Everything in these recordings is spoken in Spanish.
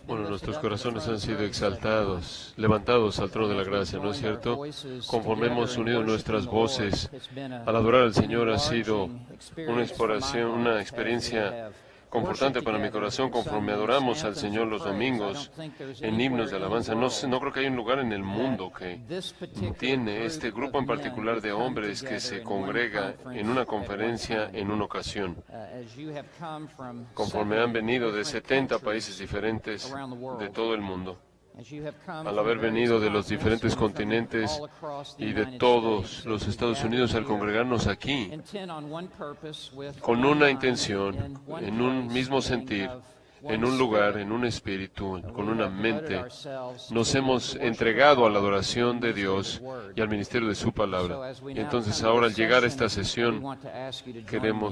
Bueno, nuestros corazones han sido exaltados, levantados al trono de la gracia, ¿no es cierto? Conforme hemos unido nuestras voces al adorar al Señor, ha sido una experiencia confortante para mi corazón conforme adoramos al Señor los domingos en himnos de alabanza. No creo que haya un lugar en el mundo que tiene este grupo en particular de hombres que se congrega en una conferencia en una ocasión. Conforme han venido de 70 países diferentes de todo el mundo, al haber venido de los diferentes continentes y de todos los Estados Unidos al congregarnos aquí, con una intención, en un mismo sentir, en un lugar, en un espíritu, con una mente, nos hemos entregado a la adoración de Dios y al ministerio de su palabra. Y entonces ahora al llegar a esta sesión,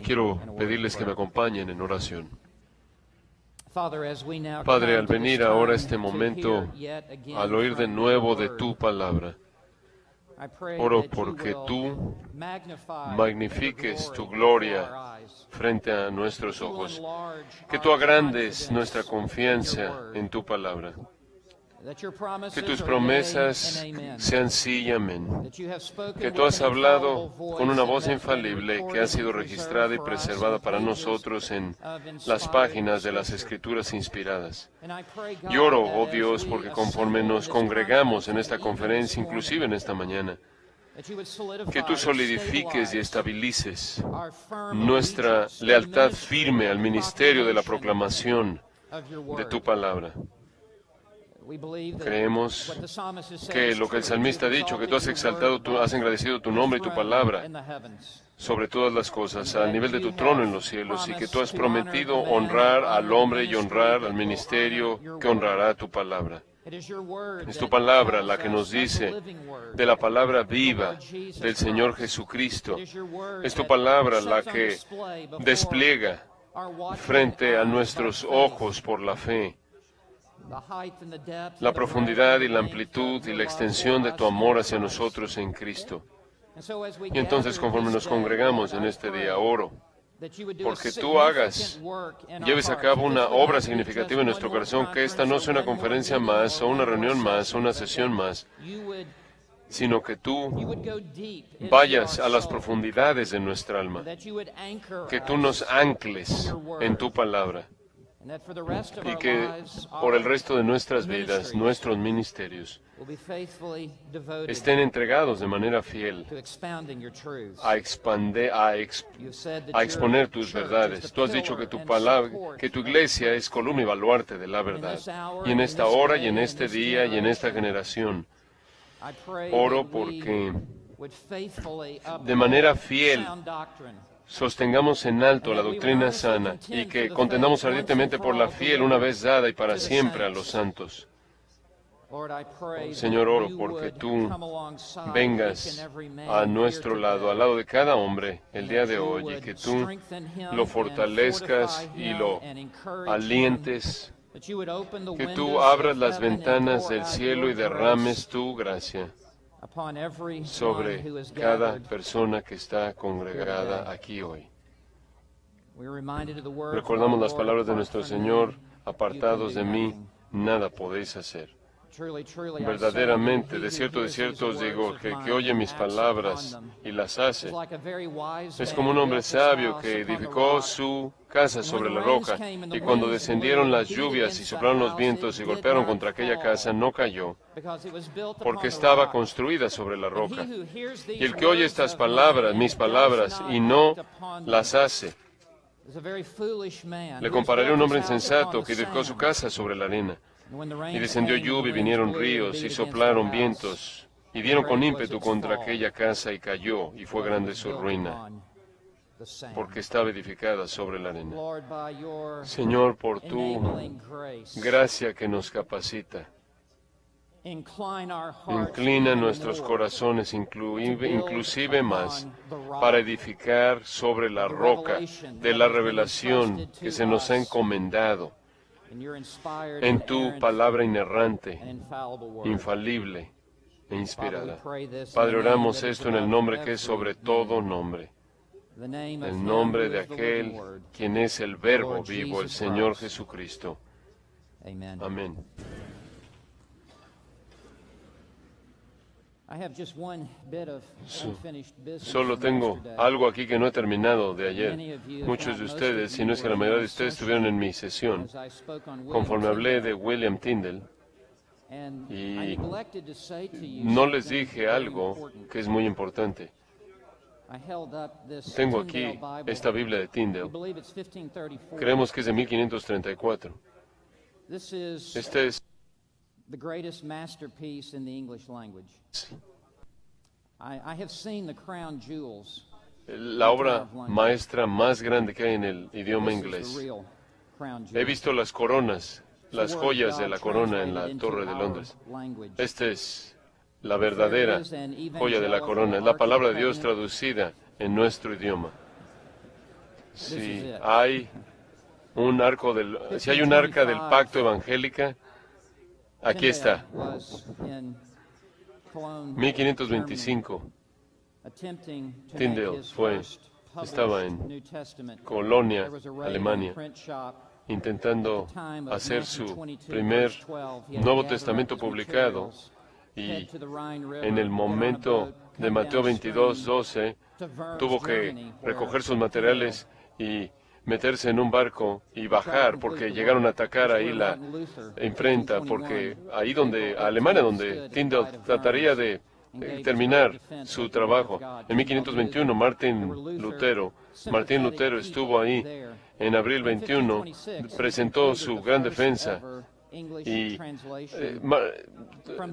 quiero pedirles que me acompañen en oración. Padre, al venir ahora a este momento, al oír de nuevo de tu palabra, oro porque tú magnifiques tu gloria frente a nuestros ojos, que tú agrandes nuestra confianza en tu palabra, que tus promesas sean sí y amén, que tú has hablado con una voz infalible que ha sido registrada y preservada para nosotros en las páginas de las Escrituras inspiradas. Y oro, oh Dios, porque conforme nos congregamos en esta conferencia, inclusive en esta mañana, que tú solidifiques y estabilices nuestra lealtad firme al ministerio de la proclamación de tu palabra. Creemos que lo que el salmista ha dicho, que tú has exaltado, tú has engrandecido tu nombre y tu palabra sobre todas las cosas, al nivel de tu trono en los cielos, y que tú has prometido honrar al hombre y honrar al ministerio que honrará tu palabra. Es tu palabra la que nos dice de la palabra viva del Señor Jesucristo. Es tu palabra la que despliega frente a nuestros ojos por la fe la profundidad y la amplitud y la extensión de tu amor hacia nosotros en Cristo. Y entonces, conforme nos congregamos en este día, oro porque tú lleves a cabo una obra significativa en nuestro corazón, que esta no sea una conferencia más, o una reunión más, o una sesión más, sino que tú vayas a las profundidades de nuestra alma, que tú nos ancles en tu palabra, y que por el resto de nuestras vidas, nuestros ministerios, estén entregados de manera fiel a exponer tus verdades. Tú has dicho que tu iglesia es columna y baluarte de la verdad. Y en esta hora, y en este día, y en esta generación, oro porque de manera fiel sostengamos en alto la doctrina sana y que contendamos ardientemente por la fiel una vez dada y para siempre a los santos. Señor, oro porque tú vengas a nuestro lado, al lado de cada hombre el día de hoy, y que tú lo fortalezcas y lo alientes, que tú abras las ventanas del cielo y derrames tu gracia sobre cada persona que está congregada aquí hoy. Recordamos las palabras de nuestro Señor: apartados de mí, nada podéis hacer. Verdaderamente, de cierto os digo, que el que oye mis palabras y las hace, es como un hombre sabio que edificó su casa sobre la roca, y cuando descendieron las lluvias y soplaron los vientos y golpearon contra aquella casa, no cayó, porque estaba construida sobre la roca. Y el que oye estas palabras, mis palabras, y no las hace, le compararé a un hombre insensato que edificó su casa sobre la arena. Y descendió lluvia, y vinieron ríos, y soplaron vientos, y dieron con ímpetu contra aquella casa, y cayó, y fue grande su ruina, porque estaba edificada sobre la arena. Señor, por tu gracia que nos capacita, inclina nuestros corazones, inclusive más, para edificar sobre la roca de la revelación que se nos ha encomendado en tu palabra inerrante, infalible e inspirada. Padre, oramos esto en el nombre que es sobre todo nombre, el nombre de aquel quien es el Verbo vivo, el Señor Jesucristo. Amén. Solo tengo algo aquí que no he terminado de ayer. Muchos de ustedes, si no es que la mayoría de ustedes, estuvieron en mi sesión conforme hablé de William Tyndale. Y no les dije algo que es muy importante. Tengo aquí esta Biblia de Tyndale. Creemos que es de 1534. Este es the greatest masterpiece in the English language. I have seen the crown jewels. La obra maestra más grande que hay en el idioma inglés. He visto las coronas, las joyas de la corona en la Torre de Londres. Esta es la verdadera joya de la corona. Es la palabra de Dios traducida en nuestro idioma. Si hay un arca del pacto evangélica, aquí está. 1525. Tyndale estaba en Colonia, Alemania, intentando hacer su primer Nuevo Testamento publicado, y en el momento de Mateo 22:12 tuvo que recoger sus materiales y meterse en un barco y bajar, porque llegaron a atacar ahí la imprenta, porque ahí Alemania, donde Tyndale trataría de terminar su trabajo. En 1521, Martín Lutero estuvo ahí. En abril 21, presentó su gran defensa. Y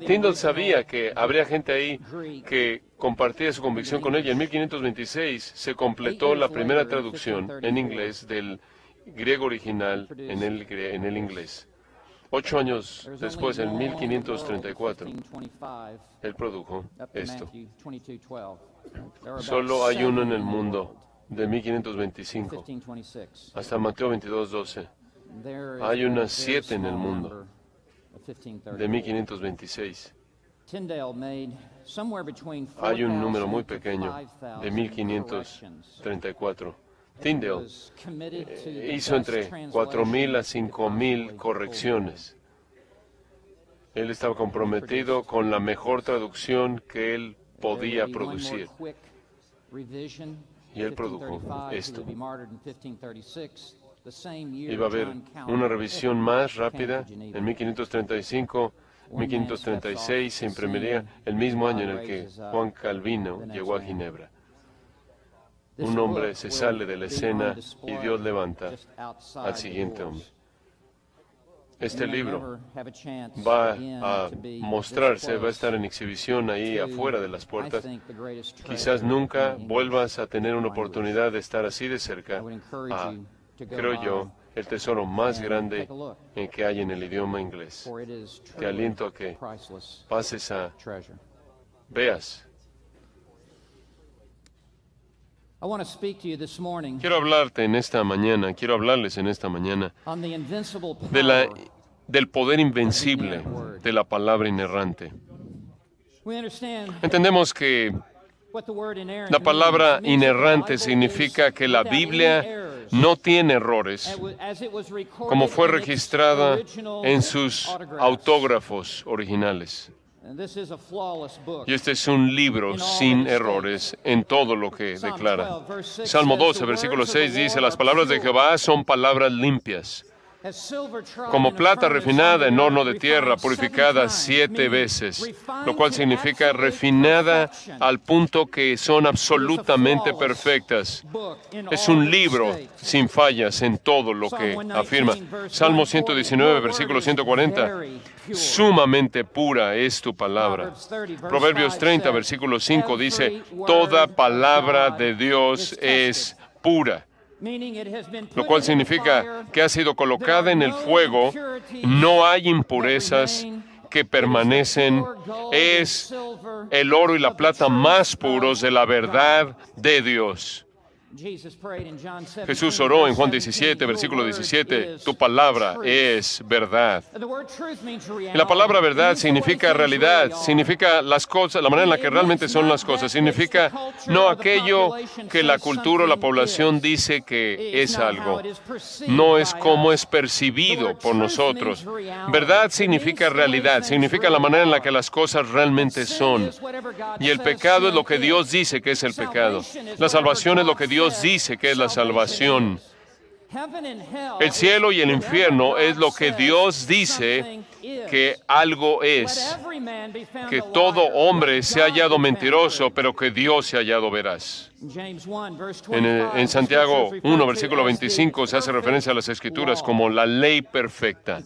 Tyndale sabía que habría gente ahí que compartía su convicción con él, y en 1526 se completó la primera traducción en inglés del griego original en el inglés. 8 años después, en 1534, él produjo esto. Solo hay uno en el mundo, de 1525 hasta Mateo 22:12. Hay unas 7 en el mundo, de 1526. Hay un número muy pequeño, de 1534. Tyndale hizo entre 4,000 a 5,000 correcciones. Él estaba comprometido con la mejor traducción que él podía producir. Y él produjo esto. Iba a haber una revisión más rápida. En 1535, 1536 se imprimiría el mismo año en el que Juan Calvino llegó a Ginebra. Un hombre se sale de la escena y Dios levanta al siguiente hombre. Este libro va a mostrarse, va a estar en exhibición ahí afuera de las puertas. Quizás nunca vuelvas a tener una oportunidad de estar así de cerca a, creo yo, el tesoro más grande en que hay en el idioma inglés. Te aliento a que pases a veas. Quiero hablarte en esta mañana, quiero hablarles en esta mañana del poder invencible de la palabra inerrante. Entendemos que la palabra inerrante significa que la Biblia no tiene errores, como fue registrada en sus autógrafos originales. Y este es un libro sin errores en todo lo que declara. Salmo 12, versículo 6 dice: las palabras de Jehová son palabras limpias, como plata refinada en horno de tierra, purificada 7 veces, lo cual significa refinada al punto que son absolutamente perfectas. Es un libro sin fallas en todo lo que afirma. Salmo 119, versículo 140, sumamente pura es tu palabra. Proverbios 30, versículo 5 dice: toda palabra de Dios es pura, lo cual significa que ha sido colocada en el fuego, no hay impurezas que permanecen, es el oro y la plata más puros de la verdad de Dios. Jesús oró en Juan 17, versículo 17, tu palabra es verdad. Y la palabra verdad significa realidad, significa las cosas, la manera en la que realmente son las cosas, significa no aquello que la cultura o la población dice que es algo, no es como es percibido por nosotros. Verdad significa realidad, significa la manera en la que las cosas realmente son. Y el pecado es lo que Dios dice que es el pecado. La salvación es lo que Dios dice que es la salvación. El cielo y el infierno es lo que Dios dice que algo es. Que todo hombre se ha hallado mentiroso, pero que Dios se ha hallado veraz. En Santiago 1, versículo 25, se hace referencia a las Escrituras como la ley perfecta.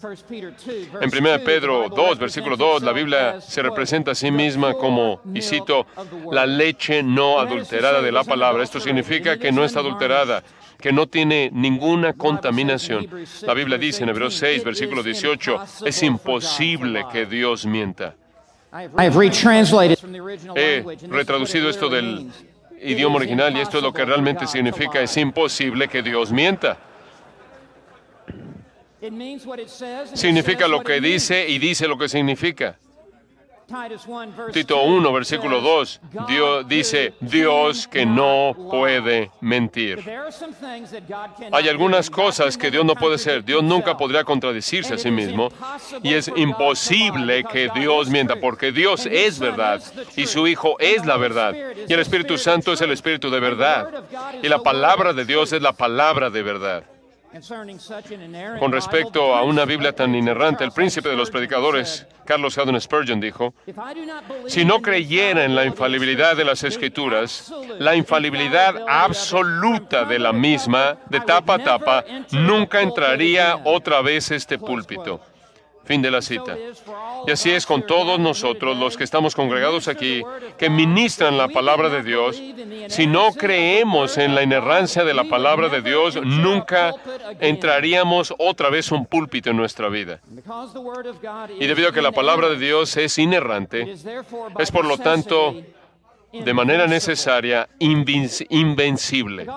En 1 Pedro 2, versículo 2, la Biblia se representa a sí misma como, y cito, la leche no adulterada de la palabra. Esto significa que no está adulterada, que no tiene ninguna contaminación. La Biblia dice en Hebreos 6, versículo 18, es imposible que Dios mienta. He retraducido esto del idioma original y esto es lo que realmente significa, es imposible que Dios mienta. Significa lo que dice y dice lo que significa. Tito 1, versículo 2, Dios dice, Dios que no puede mentir. Hay algunas cosas que Dios no puede hacer. Dios nunca podría contradecirse a sí mismo. Y es imposible que Dios mienta, porque Dios es verdad y su Hijo es la verdad. Y el Espíritu Santo es el Espíritu de verdad. Y la palabra de Dios es la palabra de verdad. Con respecto a una Biblia tan inerrante, el príncipe de los predicadores, Carlos Haddon Spurgeon, dijo, si no creyera en la infalibilidad de las Escrituras, la infalibilidad absoluta de la misma, de tapa a tapa, nunca entraría otra vez este púlpito. Fin de la cita. Y así es con todos nosotros, los que estamos congregados aquí, que ministran la palabra de Dios. Si no creemos en la inerrancia de la palabra de Dios, nunca entraríamos otra vez un púlpito en nuestra vida. Y debido a que la palabra de Dios es inerrante, es por lo tanto, de manera necesaria, invencible.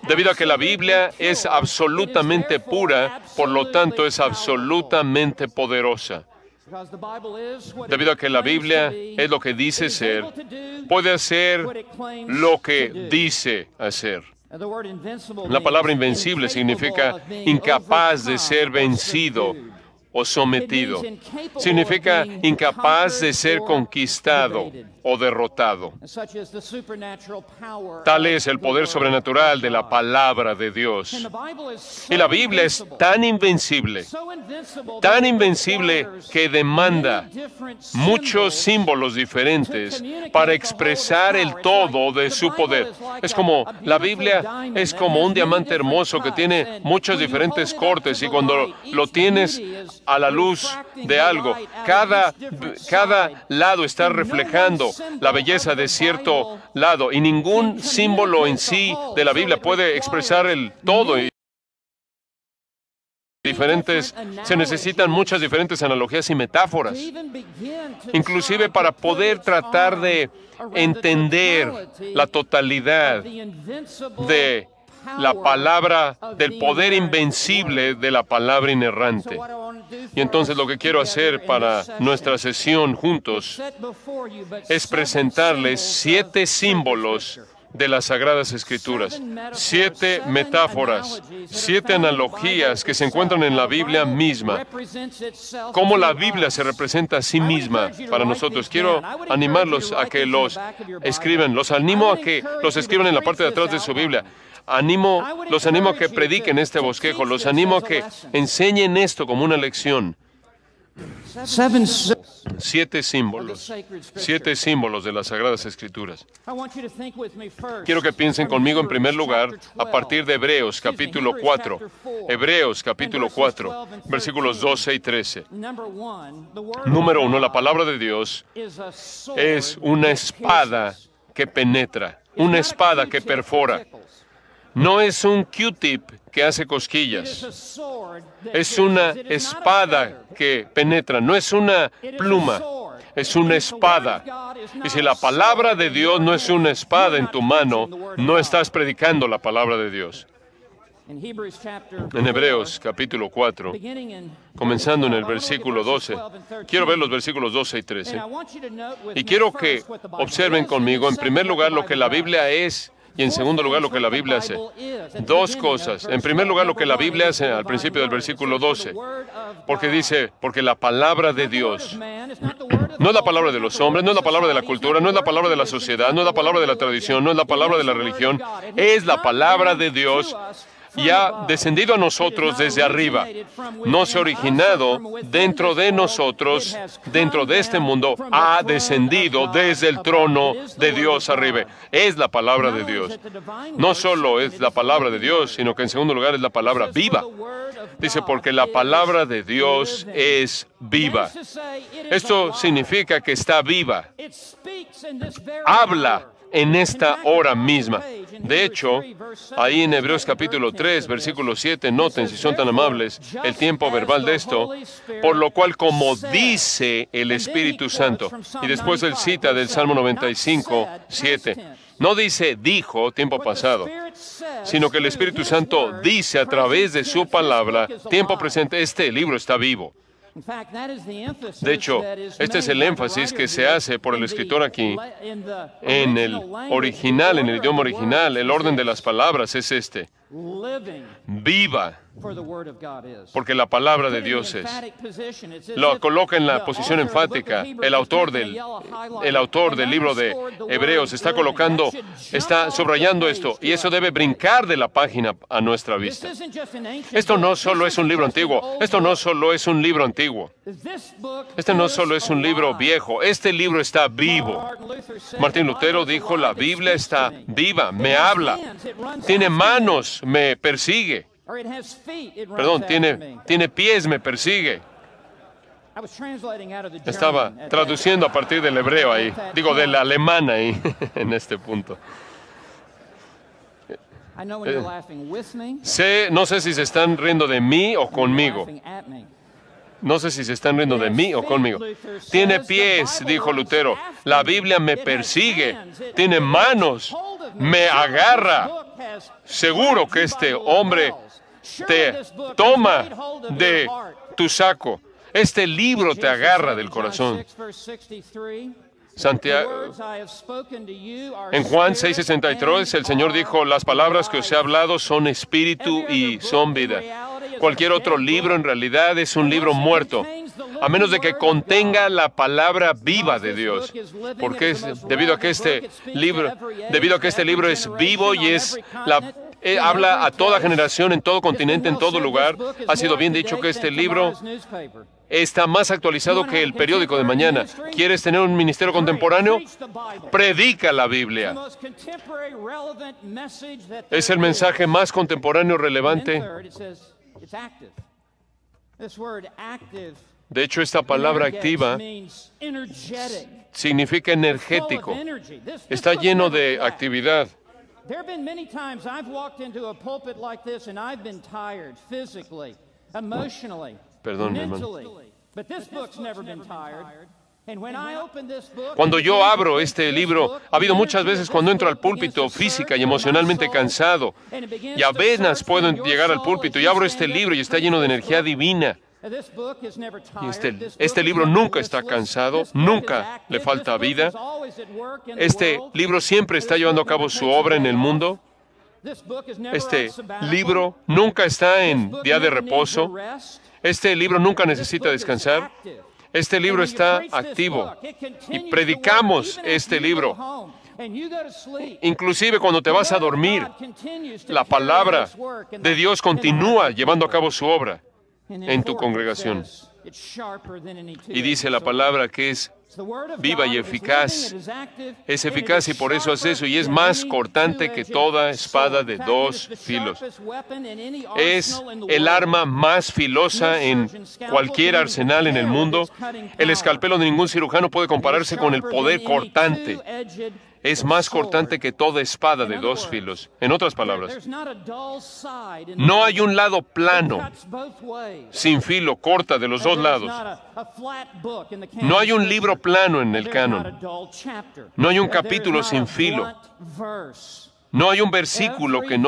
Debido a que la Biblia es absolutamente pura, por lo tanto es absolutamente poderosa. Debido a que la Biblia es lo que dice ser, puede hacer lo que dice hacer. La palabra invencible significa incapaz de ser vencido o sometido. Significa incapaz de ser conquistado o derrotado. Tal es el poder sobrenatural de la palabra de Dios. Y la Biblia es tan invencible que demanda muchos símbolos diferentes para expresar el todo de su poder. Es como, la Biblia es como un diamante hermoso que tiene muchos diferentes cortes y cuando lo tienes a la luz de algo, cada lado está reflejando la belleza de cierto lado y ningún símbolo en sí de la Biblia puede expresar el todo. Se necesitan muchas diferentes analogías y metáforas, inclusive para poder tratar de entender la totalidad de la palabra, del poder invencible de la palabra inerrante. Y entonces lo que quiero hacer para nuestra sesión juntos es presentarles 7 símbolos de las Sagradas Escrituras, 7 metáforas, 7 analogías que se encuentran en la Biblia misma. Cómo la Biblia se representa a sí misma para nosotros. Quiero animarlos a que los escriban. Los animo a que los escriban en la parte de atrás de su Biblia. Los animo a que prediquen este bosquejo. Los animo a que enseñen esto como una lección. 7 símbolos. 7 símbolos de las Sagradas Escrituras. Quiero que piensen conmigo en primer lugar a partir de Hebreos capítulo 4. Hebreos capítulo 4, versículos 12 y 13. Número 1, la palabra de Dios es una espada que penetra, una espada que perfora. No es un Q-tip que hace cosquillas. Es una espada que penetra, no es una pluma. es una espada. Y si la palabra de Dios no es una espada en tu mano, no estás predicando la palabra de Dios. En Hebreos capítulo 4, comenzando en el versículo 12, quiero ver los versículos 12 y 13. Y quiero que observen conmigo, en primer lugar, lo que la Biblia es, y en segundo lugar, lo que la Biblia hace. Dos cosas. En primer lugar, lo que la Biblia hace al principio del versículo 12. Porque dice, porque la palabra de Dios no es la palabra de los hombres, no es la palabra de la cultura, no es la palabra de la sociedad, no es la palabra de la tradición, no es la palabra de la religión, es la palabra de Dios y ha descendido a nosotros desde arriba. No se ha originado dentro de nosotros, dentro de este mundo, ha descendido desde el trono de Dios arriba. Es la palabra de Dios. No solo es la palabra de Dios, sino que en segundo lugar es la palabra viva. Dice, porque la palabra de Dios es viva. Esto significa que está viva. Habla en esta hora misma. De hecho, ahí en Hebreos capítulo 3, versículo 7, noten, si son tan amables, el tiempo verbal de esto, por lo cual como dice el Espíritu Santo. Y después él cita del Salmo 95, 7. No dice dijo, tiempo pasado, sino que el Espíritu Santo dice a través de su palabra, tiempo presente, este libro está vivo. De hecho, este es el énfasis que se hace por el escritor aquí. En el original, en el idioma original, el orden de las palabras es este. Viva, porque la palabra de Dios es. Lo coloca en la posición enfática. El autor del libro de Hebreos está subrayando esto, y eso debe brincar de la página a nuestra vista. Esto no solo es un libro antiguo, este no solo es un libro viejo, este libro está vivo. Martín Lutero dijo, la Biblia está viva, me habla, tiene manos, me persigue. Perdón, tiene pies, me persigue. Estaba traduciendo a partir del hebreo ahí, del alemán ahí, en este punto. No sé si se están riendo de mí o conmigo. No sé si se están riendo de mí o conmigo. Tiene pies, dijo Lutero. La Biblia me persigue. Tiene manos, me agarra. Seguro que este hombre te toma de tu saco. Este libro te agarra del corazón. Santiago, en Juan 6:63, el Señor dijo, las palabras que os he hablado son espíritu y son vida. Cualquier otro libro en realidad es un libro muerto, a menos de que contenga la palabra viva de Dios. Porque debido a que este libro es vivo y habla a toda generación, en todo continente, en todo lugar. Ha sido bien dicho que este libro está más actualizado que el periódico de mañana. ¿Quieres tener un ministerio contemporáneo? Predica la Biblia. Es el mensaje más contemporáneo relevante. De hecho, esta palabra activa significa energético. Está lleno de actividad. There have been many times I've walked into a pulpit like this and I've been tired physically, emotionally, mentally. But this book's never been tired. And when I open this book, cuando yo abro este libro, ha habido muchas veces cuando entro al púlpito física y emocionalmente cansado, y apenas puedo llegar al púlpito y abro este libro y está lleno de energía divina. Y este libro nunca está cansado, nunca le falta vida. Este libro siempre está llevando a cabo su obra en el mundo. Este libro nunca está en día de reposo. Este libro nunca necesita descansar. Este libro está activo y predicamos este libro. Inclusive cuando te vas a dormir, la palabra de Dios continúa llevando a cabo su obra en tu congregación. Y dice la palabra que es viva y eficaz. Es eficaz y por eso hace eso, y es más cortante que toda espada de dos filos. Es el arma más filosa en cualquier arsenal en el mundo. El escalpelo de ningún cirujano puede compararse con el poder cortante. es más cortante que toda espada de dos filos. En otras palabras, no hay un lado plano, sin filo, corta de los dos lados. No hay un libro plano en el canon. No hay un capítulo sin filo. No hay un versículo que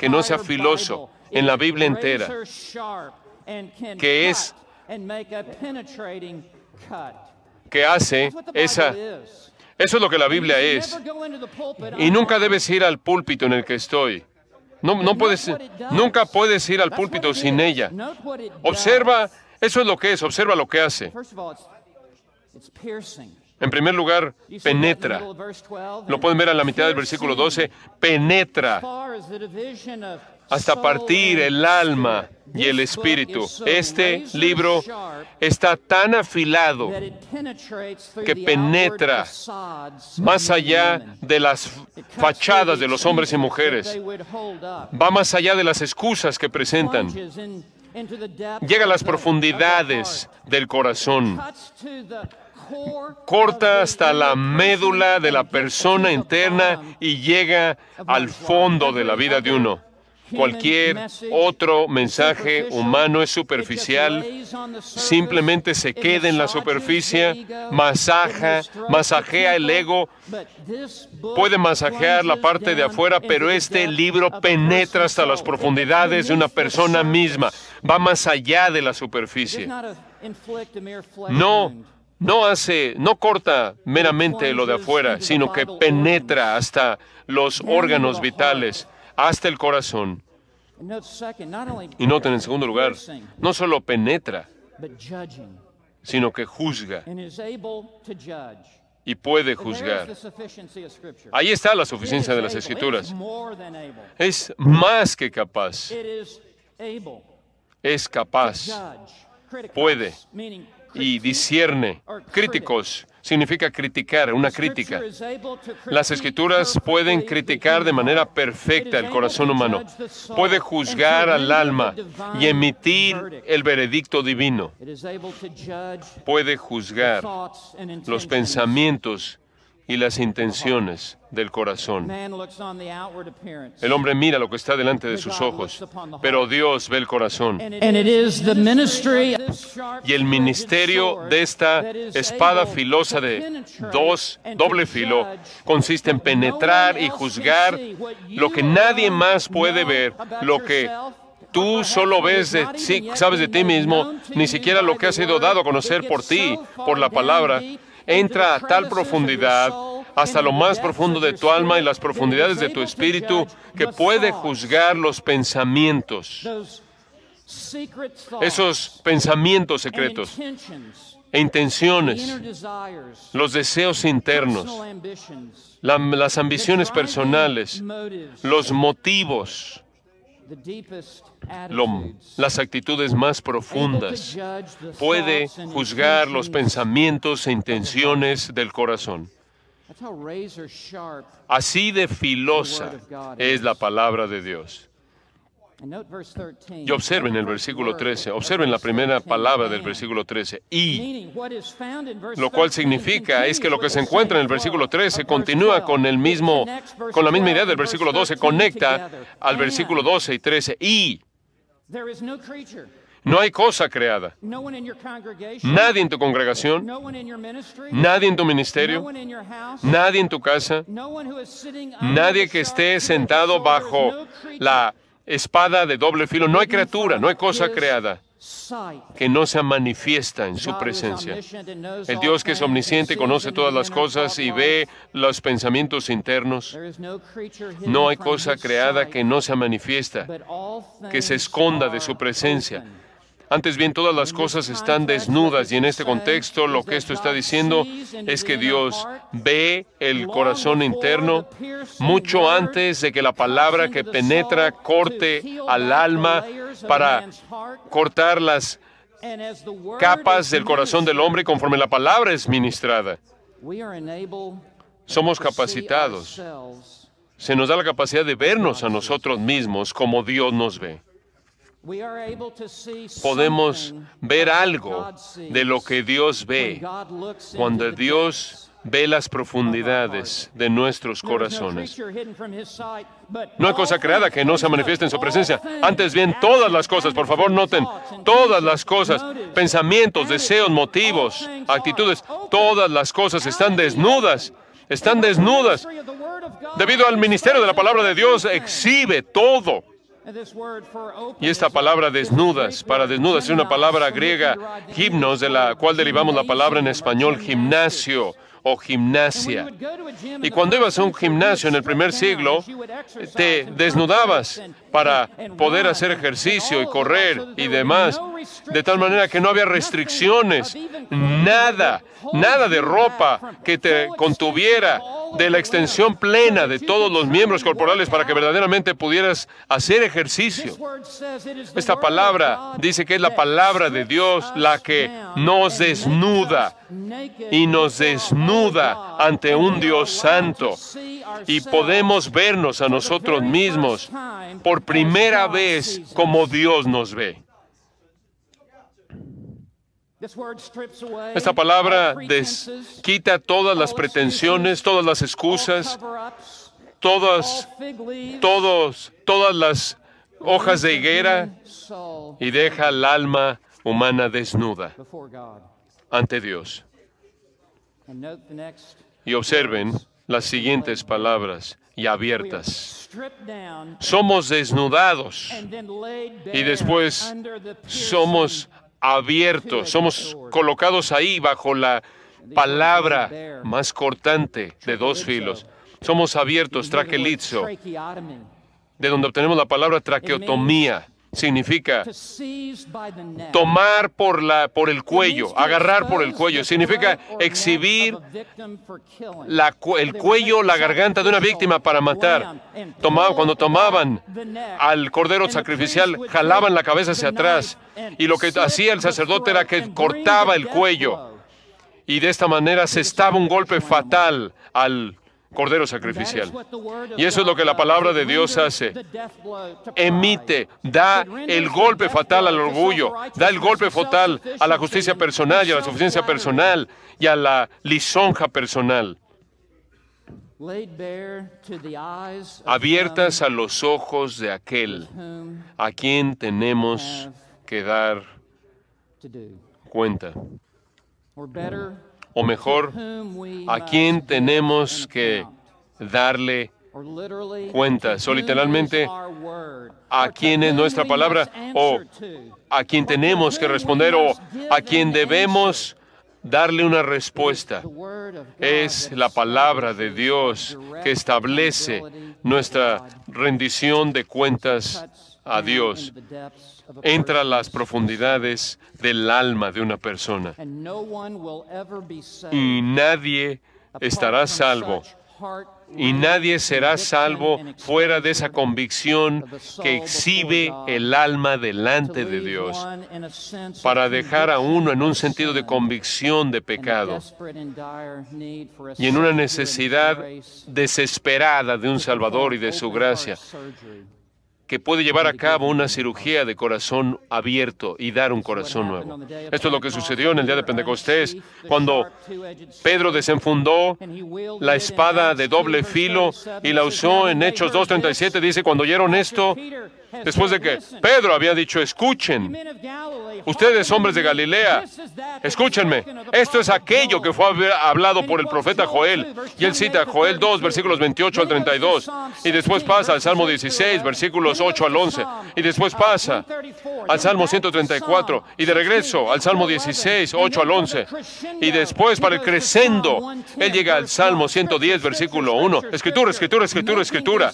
no sea filoso en la Biblia entera, que hace esa... Eso es lo que la Biblia es. Y nunca debes ir al púlpito en el que estoy. Nunca puedes ir al púlpito sin ella. Observa, eso es lo que es, observa lo que hace. En primer lugar, penetra. Lo pueden ver a la mitad del versículo 12. Penetra hasta partir el alma y el espíritu. Este libro está tan afilado que penetra más allá de las fachadas de los hombres y mujeres. Va más allá de las excusas que presentan. Llega a las profundidades del corazón. Corta hasta la médula de la persona interna y llega al fondo de la vida de uno. Cualquier otro mensaje humano es superficial, simplemente se queda en la superficie, masajea el ego, puede masajear la parte de afuera, pero este libro penetra hasta las profundidades de una persona misma, va más allá de la superficie. No corta meramente lo de afuera, sino que penetra hasta los órganos vitales, hasta el corazón. Y noten en segundo lugar, no solo penetra, sino que juzga. Y puede juzgar. Ahí está la suficiencia de las Escrituras. Es más que capaz. Es capaz. Puede. Y discierne. Críticos significa criticar, una crítica. Las Escrituras pueden criticar de manera perfecta el corazón humano. Puede juzgar al alma y emitir el veredicto divino. Puede juzgar los pensamientos y las intenciones del corazón. El hombre mira lo que está delante de sus ojos, pero Dios ve el corazón. Y el ministerio de esta espada filosa de doble filo consiste en penetrar y juzgar lo que nadie más puede ver, lo que tú solo sabes de ti mismo, ni siquiera lo que ha sido dado a conocer por ti, por la palabra. Entra a tal profundidad, hasta lo más profundo de tu alma y las profundidades de tu espíritu, que puede juzgar los pensamientos, esos pensamientos secretos e intenciones, los deseos internos, las ambiciones personales, los motivos, las actitudes más profundas. Puede juzgar los pensamientos e intenciones del corazón. Así de filosa es la palabra de Dios. Y observen el versículo 13, observen la primera palabra del versículo 13, y, lo cual significa es que lo que se encuentra en el versículo 13 continúa con la misma idea del versículo 12, conecta al versículo 12 y 13, y no hay cosa creada. Nadie en tu congregación, nadie en tu ministerio, nadie en tu casa, nadie que esté sentado bajo la espada de doble filo. No hay criatura, no hay cosa creada que no sea manifiesta en su presencia. El Dios que es omnisciente, conoce todas las cosas y ve los pensamientos internos. No hay cosa creada que no sea manifiesta, que se esconda de su presencia. Antes bien, todas las cosas están desnudas, y en este contexto lo que esto está diciendo es que Dios ve el corazón interno mucho antes de que la palabra que penetra corte al alma para cortar las capas del corazón del hombre conforme la palabra es ministrada. Somos capacitados. Se nos da la capacidad de vernos a nosotros mismos como Dios nos ve. Podemos ver algo de lo que Dios ve cuando Dios ve las profundidades de nuestros corazones. No hay cosa creada que no se manifieste en su presencia. Antes bien, todas las cosas, por favor noten, todas las cosas, pensamientos, deseos, motivos, actitudes, todas las cosas están desnudas. Están desnudas. Debido al ministerio de la palabra de Dios, exhibe todo. Y esta palabra desnudas, para desnudas, es una palabra griega, gimnos, de la cual derivamos la palabra en español gimnasio o gimnasia. Y cuando ibas a un gimnasio en el primer siglo, te desnudabas para poder hacer ejercicio y correr y demás, de tal manera que no había restricciones, nada de ropa que te contuviera de la extensión plena de todos los miembros corporales para que verdaderamente pudieras hacer ejercicio. Esta palabra dice que es la palabra de Dios la que nos desnuda y nos desnuda ante un Dios santo. Y podemos vernos a nosotros mismos por primera vez como Dios nos ve. Esta palabra quita todas las pretensiones, todas las excusas, todas las hojas de higuera y deja el alma humana desnuda ante Dios. Y observen las siguientes palabras, y abiertas. Somos desnudados y después somos abiertos, somos colocados ahí bajo la palabra más cortante de dos filos. Somos abiertos, traquelizo, de donde obtenemos la palabra traqueotomía. Significa tomar por el cuello, agarrar por el cuello. Significa exhibir el cuello, la garganta de una víctima para matar. Cuando tomaban al cordero sacrificial, jalaban la cabeza hacia atrás. Y lo que hacía el sacerdote era que cortaba el cuello. Y de esta manera asestaba un golpe fatal al cordero sacrificial. Y eso es lo que la palabra de Dios hace. Da el golpe fatal al orgullo, da el golpe fatal a la justicia personal y a la suficiencia personal y a la lisonja personal. Abiertas a los ojos de aquel a quien tenemos que dar cuenta. O mejor, a quien tenemos que darle cuentas, o literalmente, a quien es nuestra palabra, o a quien tenemos que responder, o a quien debemos darle una respuesta. Es la palabra de Dios que establece nuestra rendición de cuentas a Dios. Entra a las profundidades del alma de una persona. Y nadie estará salvo. Y nadie será salvo fuera de esa convicción que exhibe el alma delante de Dios, para dejar a uno en un sentido de convicción de pecado y en una necesidad desesperada de un Salvador y de su gracia, que puede llevar a cabo una cirugía de corazón abierto y dar un corazón nuevo. Esto es lo que sucedió en el día de Pentecostés, cuando Pedro desenfundó la espada de doble filo y la usó en Hechos 2:37. Dice, cuando oyeron esto, después de que Pedro había dicho, escuchen, ustedes hombres de Galilea, escúchenme, esto es aquello que fue hablado por el profeta Joel. Y él cita Joel 2, versículos 28 al 32, y después pasa al Salmo 16, versículos 8 al 11, y después pasa al Salmo 134, y de regreso al Salmo 16, 8 al 11, y después para el crescendo, él llega al Salmo 110, versículo 1, escritura, escritura, escritura, escritura,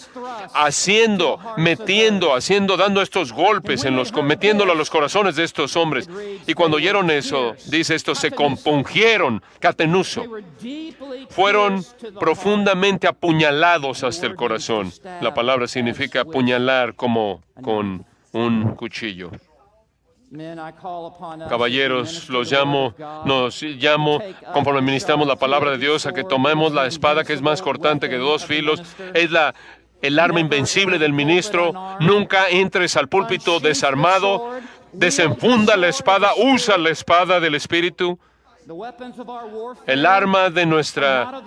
dando estos golpes, metiéndolo a los corazones de estos hombres. Y cuando oyeron eso, dice esto, se compungieron, catenuso. Fueron profundamente apuñalados hasta el corazón. La palabra significa apuñalar como con un cuchillo. Caballeros, nos llamo, conforme ministramos la palabra de Dios, a que tomemos la espada que es más cortante que dos filos. Es el arma invencible del ministro. Nunca entres al púlpito desarmado. Desenfunda la espada, usa la espada del Espíritu. El arma de nuestra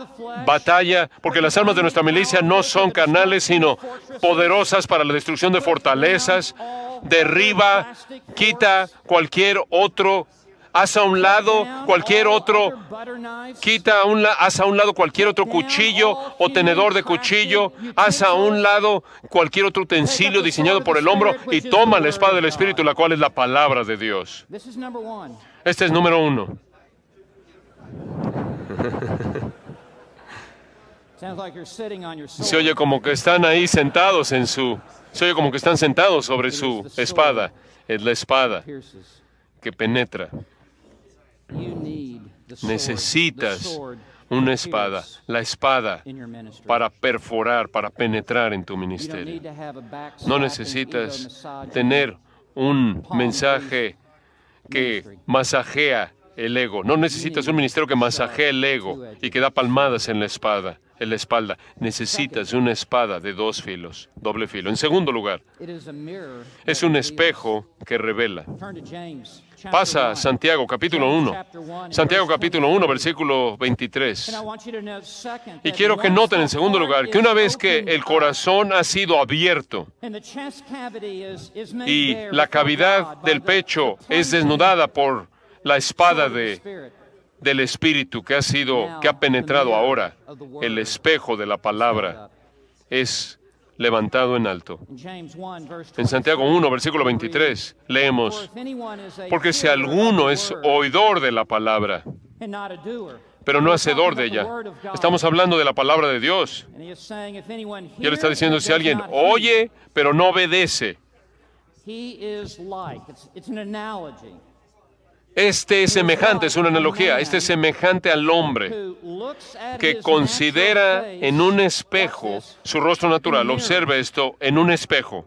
batalla, porque las armas de nuestra milicia no son carnales, sino poderosas para la destrucción de fortalezas. Derriba, quita cualquier otro, haz a un lado cualquier otro, haz a un lado cualquier otro cuchillo o tenedor de cuchillo, haz a un lado cualquier otro utensilio diseñado por el hombre y toma la espada del Espíritu, la cual es la palabra de Dios. Este es número 1. Se oye como que están ahí sentados se oye como que están sentados sobre su espada. Es la espada que penetra. Necesitas una espada, la espada para perforar, para penetrar en tu ministerio. No necesitas tener un mensaje que masajea el ego. No necesitas un ministerio que masajea el ego y que da palmadas en la espalda. Necesitas una espada de 2 filos, doble filo. En segundo lugar, es un espejo que revela. Pasa a Santiago capítulo 1. Santiago capítulo 1, versículo 23. Y quiero que noten en segundo lugar que una vez que el corazón ha sido abierto y la cavidad del pecho es desnudada por la espada del Espíritu que ha penetrado ahora, el espejo de la palabra es levantado en alto. En Santiago 1, versículo 23, leemos, porque si alguno es oidor de la palabra, pero no hacedor de ella. Estamos hablando de la palabra de Dios. Y él está diciendo, si alguien oye, pero no obedece, este es semejante, es una analogía, este es semejante al hombre que considera en un espejo su rostro natural. Observe esto, en un espejo.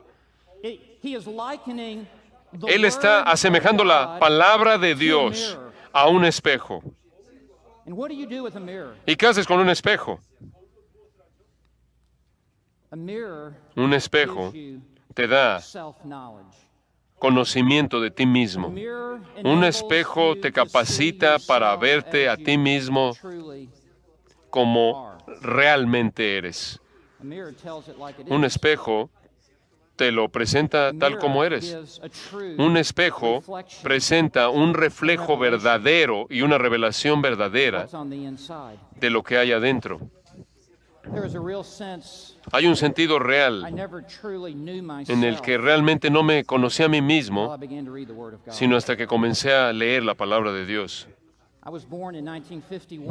Él está asemejando la palabra de Dios a un espejo. ¿Y qué haces con un espejo? Un espejo te da conocimiento de ti mismo. Un espejo te capacita para verte a ti mismo como realmente eres. Un espejo te lo presenta tal como eres. Un espejo presenta un reflejo verdadero y una revelación verdadera de lo que hay adentro. Hay un sentido real en el que realmente no me conocí a mí mismo, sino hasta que comencé a leer la palabra de Dios.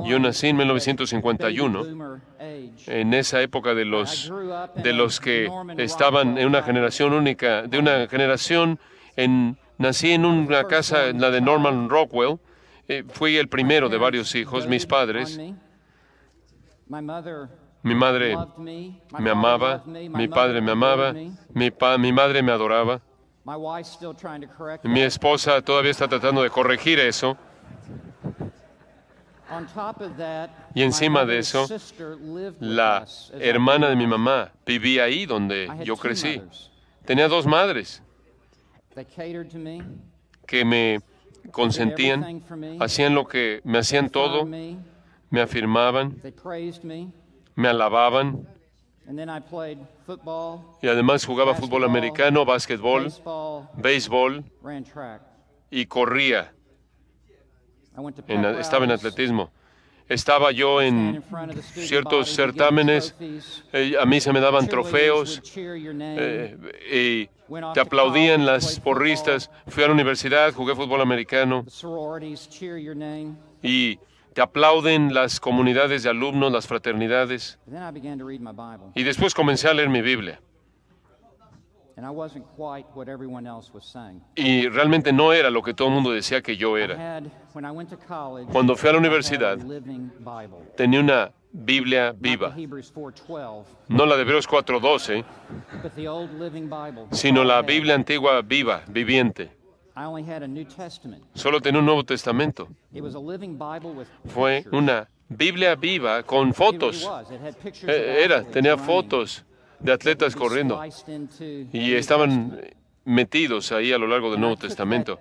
Yo nací en 1951, en esa época de los que estaban en una generación única, de una generación, nací en una casa, en la de Norman Rockwell, fui el primero de varios hijos, mis padres. Mi madre me amaba, mi padre me amaba, mi madre me adoraba. Mi esposa todavía está tratando de corregir eso. Y encima de eso, la hermana de mi mamá vivía ahí donde yo crecí. Tenía 2 madres que me consentían, hacían me hacían todo, me afirmaban, me alababan, y además jugaba fútbol americano, básquetbol, béisbol y corría. Estaba en atletismo. Estaba yo en ciertos certámenes, a mí se me daban trofeos, y te aplaudían las porristas. Fui a la universidad, jugué fútbol americano, y te aplauden las comunidades de alumnos, las fraternidades. Y después comencé a leer mi Biblia. Y realmente no era lo que todo el mundo decía que yo era. Cuando fui a la universidad, tenía una Biblia viva. No la de Hebreos 4:12, sino la Biblia antigua viva, viviente. Solo tenía un Nuevo Testamento. Fue una Biblia viva con fotos. Tenía fotos de atletas corriendo. Y metidos ahí a lo largo del Nuevo Testamento.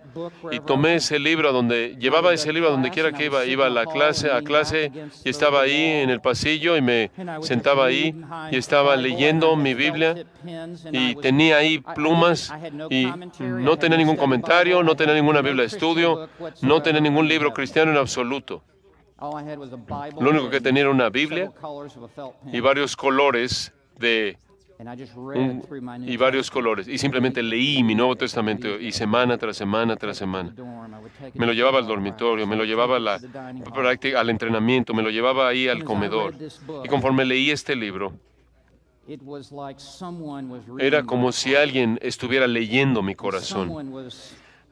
Y tomé ese libro llevaba ese libro a donde quiera que iba. Iba a clase y estaba ahí en el pasillo y me sentaba ahí y estaba leyendo mi Biblia y tenía ahí plumas y no tenía ningún comentario, no tenía ninguna Biblia de estudio, no tenía ningún libro cristiano en absoluto. Lo único que tenía era una Biblia y varios colores y simplemente leí mi Nuevo Testamento y semana tras semana tras semana. Me lo llevaba al dormitorio, me lo llevaba al entrenamiento, me lo llevaba ahí al comedor. Y conforme leí este libro, era como si alguien estuviera leyendo mi corazón,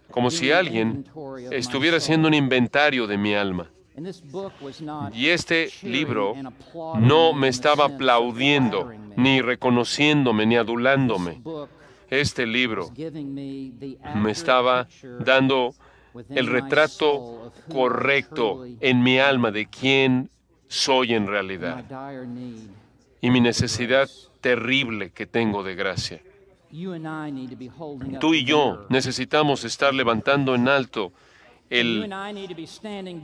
como si alguien estuviera haciendo un inventario de mi alma. Y este libro no me estaba aplaudiendo, ni reconociéndome, ni adulándome. Este libro me estaba dando el retrato correcto en mi alma de quién soy en realidad y mi necesidad terrible que tengo de gracia. Tú y yo necesitamos estar levantando en alto el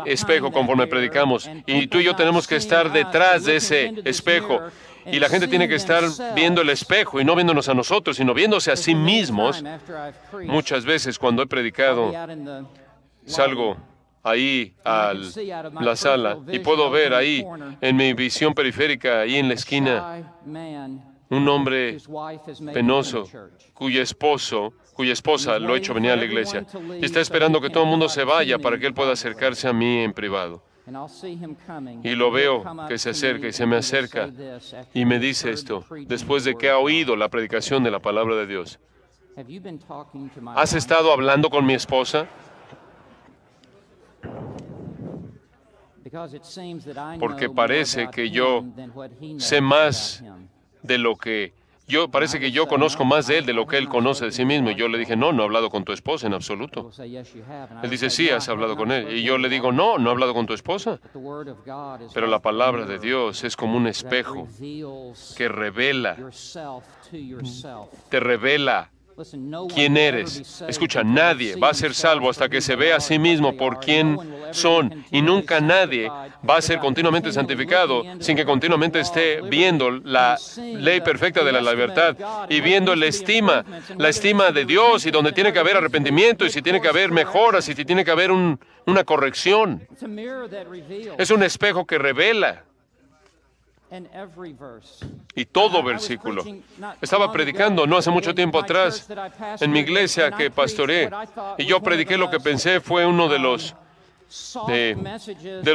espejo conforme predicamos, y tú y yo tenemos que estar detrás de ese espejo, y la gente tiene que estar viendo el espejo y no viéndonos a nosotros, sino viéndose a sí mismos. Muchas veces cuando he predicado, salgo ahí a la sala y puedo ver ahí en mi visión periférica, ahí en la esquina, un hombre penoso cuya esposa lo ha hecho venir a la iglesia y está esperando que todo el mundo se vaya para que él pueda acercarse a mí en privado. Y lo veo que se acerca y se me acerca y me dice esto, después de que ha oído la predicación de la palabra de Dios. ¿Has estado hablando con mi esposa? Porque parece que yo sé más de lo que parece que yo conozco más de él de lo que él conoce de sí mismo. Y yo le dije, no he hablado con tu esposa en absoluto. Él dice, sí, has hablado con él. Y yo le digo, no he hablado con tu esposa. Pero la palabra de Dios es como un espejo que te revela quién eres. Escucha, nadie va a ser salvo hasta que se vea a sí mismo por quién son, y nunca nadie va a ser continuamente santificado sin que continuamente esté viendo la ley perfecta de la libertad y viendo la estima de Dios, y donde tiene que haber arrepentimiento, y si tiene que haber mejoras, y si tiene que haber una corrección. Es un espejo que revela. Y todo versículo. Estaba predicando no hace mucho tiempo atrás en mi iglesia que pastoreé, y yo prediqué lo que pensé fue uno de los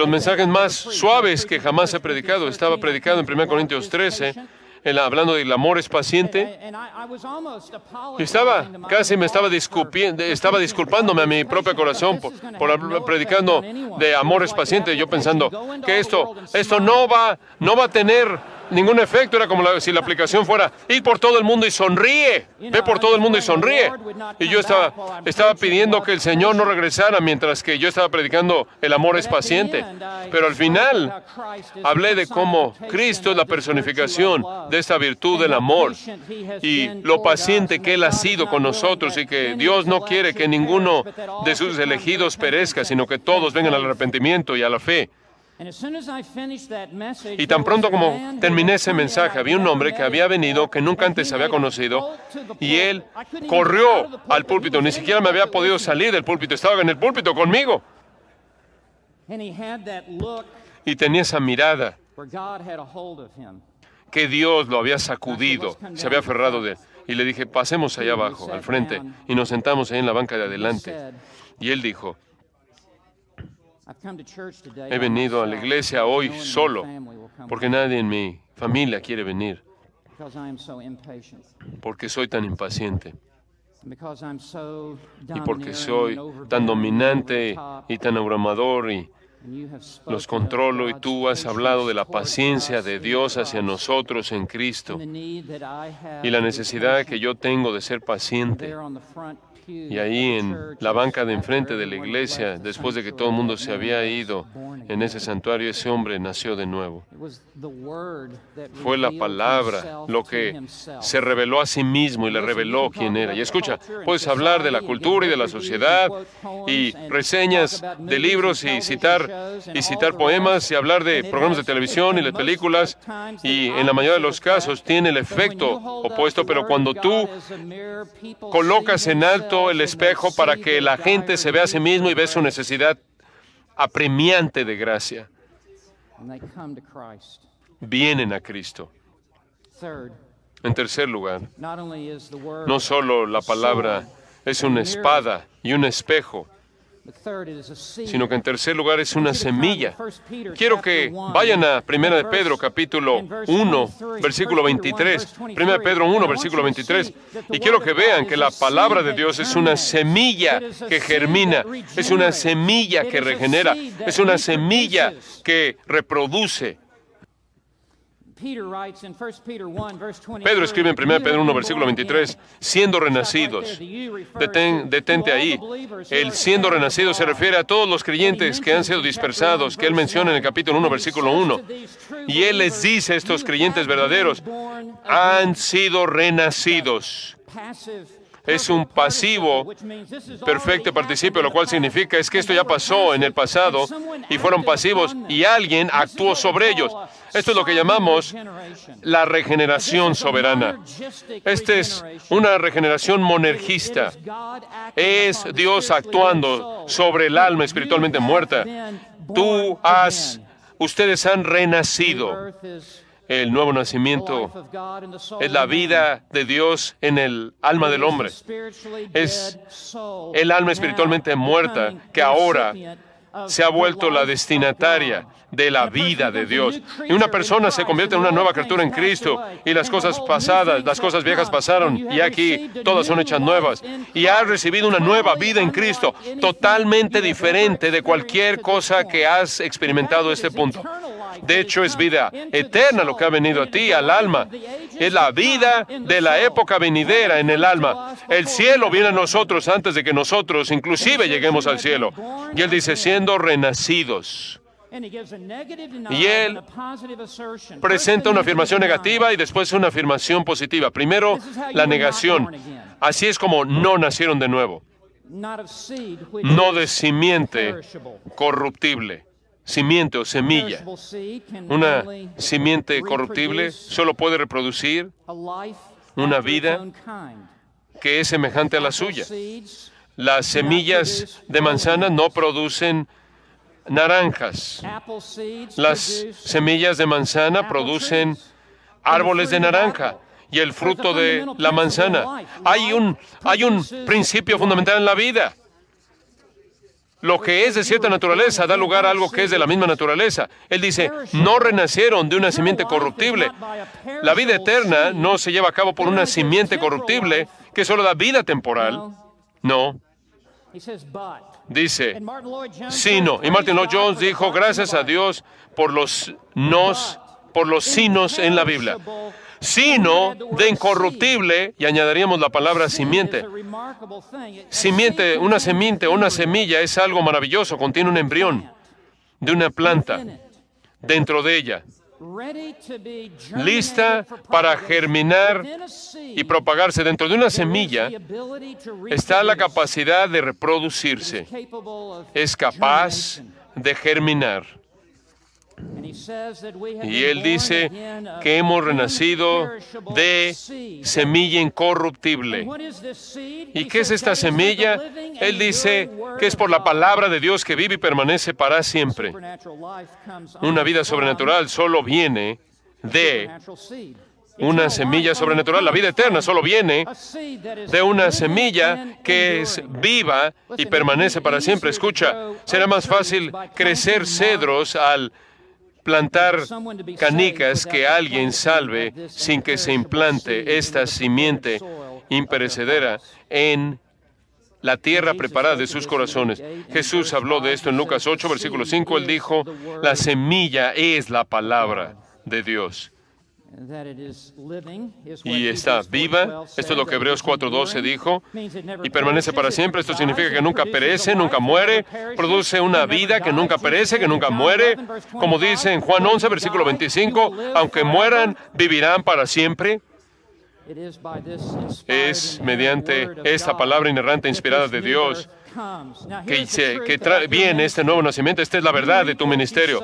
mensajes más suaves que jamás he predicado. Estaba predicando en 1 Corintios 13, hablando del amor es paciente, y estaba disculpándome a mi propio corazón por predicando de amor es paciente, yo pensando que esto no va a tener ningún efecto. Era como si la aplicación fuera, ir por todo el mundo y sonríe, ve por todo el mundo y sonríe. Y yo estaba pidiendo que el Señor no regresara mientras que yo estaba predicando el amor es paciente. Pero al final hablé de cómo Cristo es la personificación de esta virtud del amor y lo paciente que Él ha sido con nosotros, y que Dios no quiere que ninguno de sus elegidos perezca, sino que todos vengan al arrepentimiento y a la fe. Y tan pronto como terminé ese mensaje, había un hombre que había venido, que nunca antes había conocido, y él corrió al púlpito. Ni siquiera me había podido salir del púlpito, estaba en el púlpito conmigo. Y tenía esa mirada que Dios lo había sacudido, se había aferrado de él. Y le dije, pasemos allá abajo, al frente, y nos sentamos ahí en la banca de adelante. Y él dijo, he venido a la iglesia hoy solo, porque nadie en mi familia quiere venir, porque soy tan impaciente, y porque soy tan dominante y tan abrumador, y los controlo, y tú has hablado de la paciencia de Dios hacia nosotros en Cristo, y la necesidad que yo tengo de ser paciente. Y ahí en la banca de enfrente de la iglesia, después de que todo el mundo se había ido en ese santuario, ese hombre nació de nuevo. Fue la palabra lo que se reveló a sí mismo y le reveló quién era. Y escucha, puedes hablar de la cultura y de la sociedad y reseñas de libros y citar poemas y hablar de programas de televisión y de películas, y en la mayoría de los casos tiene el efecto opuesto, pero cuando tú colocas en alto el espejo para que la gente se vea a sí mismo y ve su necesidad apremiante de gracia, vienen a Cristo. En tercer lugar, no solo la palabra es una espada y un espejo, sino que en tercer lugar es una semilla. Quiero que vayan a 1 de Pedro, capítulo 1, versículo 23. 1 de Pedro 1, versículo 23. Y quiero que vean que la palabra de Dios es una semilla que germina, es una semilla que regenera, es una semilla que reproduce. Pedro escribe en 1 Pedro 1, versículo 23, siendo renacidos. Detente ahí. El siendo renacidos se refiere a todos los creyentes que han sido dispersados, que él menciona en el capítulo 1, versículo 1. Y él les dice a estos creyentes verdaderos, han sido renacidos. Es un pasivo perfecto participio, lo cual significa es que esto ya pasó en el pasado y fueron pasivos y alguien actuó sobre ellos. Esto es lo que llamamos la regeneración soberana. Esta es una regeneración monergista. Es Dios actuando sobre el alma espiritualmente muerta. Ustedes han renacido. El nuevo nacimiento es la vida de Dios en el alma del hombre. Es el alma espiritualmente muerta que ahora se ha vuelto la destinataria de la vida de Dios. Y una persona se convierte en una nueva criatura en Cristo y las cosas pasadas, las cosas viejas pasaron y aquí todas son hechas nuevas. Y ha recibido una nueva vida en Cristo, totalmente diferente de cualquier cosa que has experimentado a este punto. De hecho, es vida eterna lo que ha venido a ti, al alma. Es la vida de la época venidera en el alma. El cielo viene a nosotros antes de que nosotros inclusive lleguemos al cielo. Y él dice, siendo renacidos. Y él presenta una afirmación negativa y después una afirmación positiva. Primero, la negación. Así es como no nacieron de nuevo. No de simiente corruptible. Simiente o semilla. Una simiente corruptible solo puede reproducir una vida que es semejante a la suya. Las semillas de manzana no producen naranjas. Las semillas de manzana producen árboles de naranja y el fruto de la manzana. Hay un principio fundamental en la vida. Lo que es de cierta naturaleza da lugar a algo que es de la misma naturaleza. Él dice, no renacieron de una simiente corruptible. La vida eterna no se lleva a cabo por una simiente corruptible que solo da vida temporal. No. Dice, sino. Y Martin Lloyd Jones dijo, gracias a Dios por los sinos en la Biblia. Sino de incorruptible, y añadiríamos la palabra simiente. Simiente, una semilla es algo maravilloso, contiene un embrión de una planta dentro de ella, lista para germinar y propagarse. Dentro de una semilla está la capacidad de reproducirse, es capaz de germinar. Y él dice que hemos renacido de semilla incorruptible. ¿Y qué es esta semilla? Él dice que es por la palabra de Dios que vive y permanece para siempre. Una vida sobrenatural solo viene de una semilla sobrenatural. La vida eterna solo viene de una semilla que es viva y permanece para siempre. Escucha, será más fácil crecer cedros al plantar canicas que alguien salve sin que se implante esta simiente imperecedera en la tierra preparada de sus corazones. Jesús habló de esto en Lucas 8, versículo 5. Él dijo, la semilla es la palabra de Dios. y está viva. Esto es lo que Hebreos 4:12 dijo. Y permanece para siempre. Esto significa que nunca perece, nunca muere. Produce una vida que nunca perece, que nunca muere. Como dice en Juan 11, versículo 25, aunque mueran, vivirán para siempre. Es mediante esta palabra inerrante inspirada de Dios que viene este nuevo nacimiento. Esta es la verdad de tu ministerio.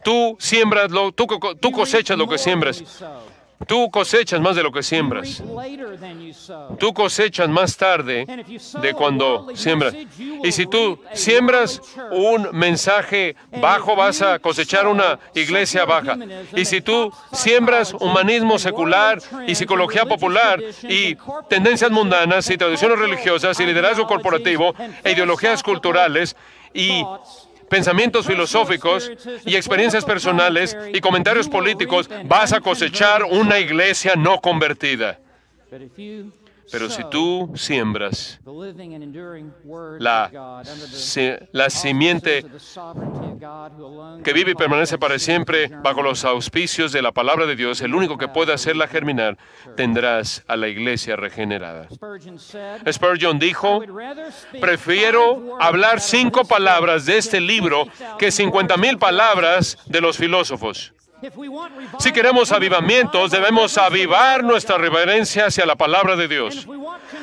Tú siembras, tú cosechas lo que siembras. Tú cosechas más de lo que siembras. Tú cosechas más tarde de cuando siembras. Y si tú siembras un mensaje bajo, vas a cosechar una iglesia baja. Y si tú siembras humanismo secular y psicología popular y tendencias mundanas y tradiciones religiosas y liderazgo corporativo e ideologías culturales y pensamientos filosóficos y experiencias personales y comentarios políticos, vas a cosechar una iglesia no convertida. Pero si tú siembras la simiente que vive y permanece para siempre bajo los auspicios de la palabra de Dios, el único que puede hacerla germinar, tendrás a la iglesia regenerada. Spurgeon dijo, prefiero hablar 5 palabras de este libro que 50,000 palabras de los filósofos. Si queremos avivamientos, debemos avivar nuestra reverencia hacia la palabra de Dios.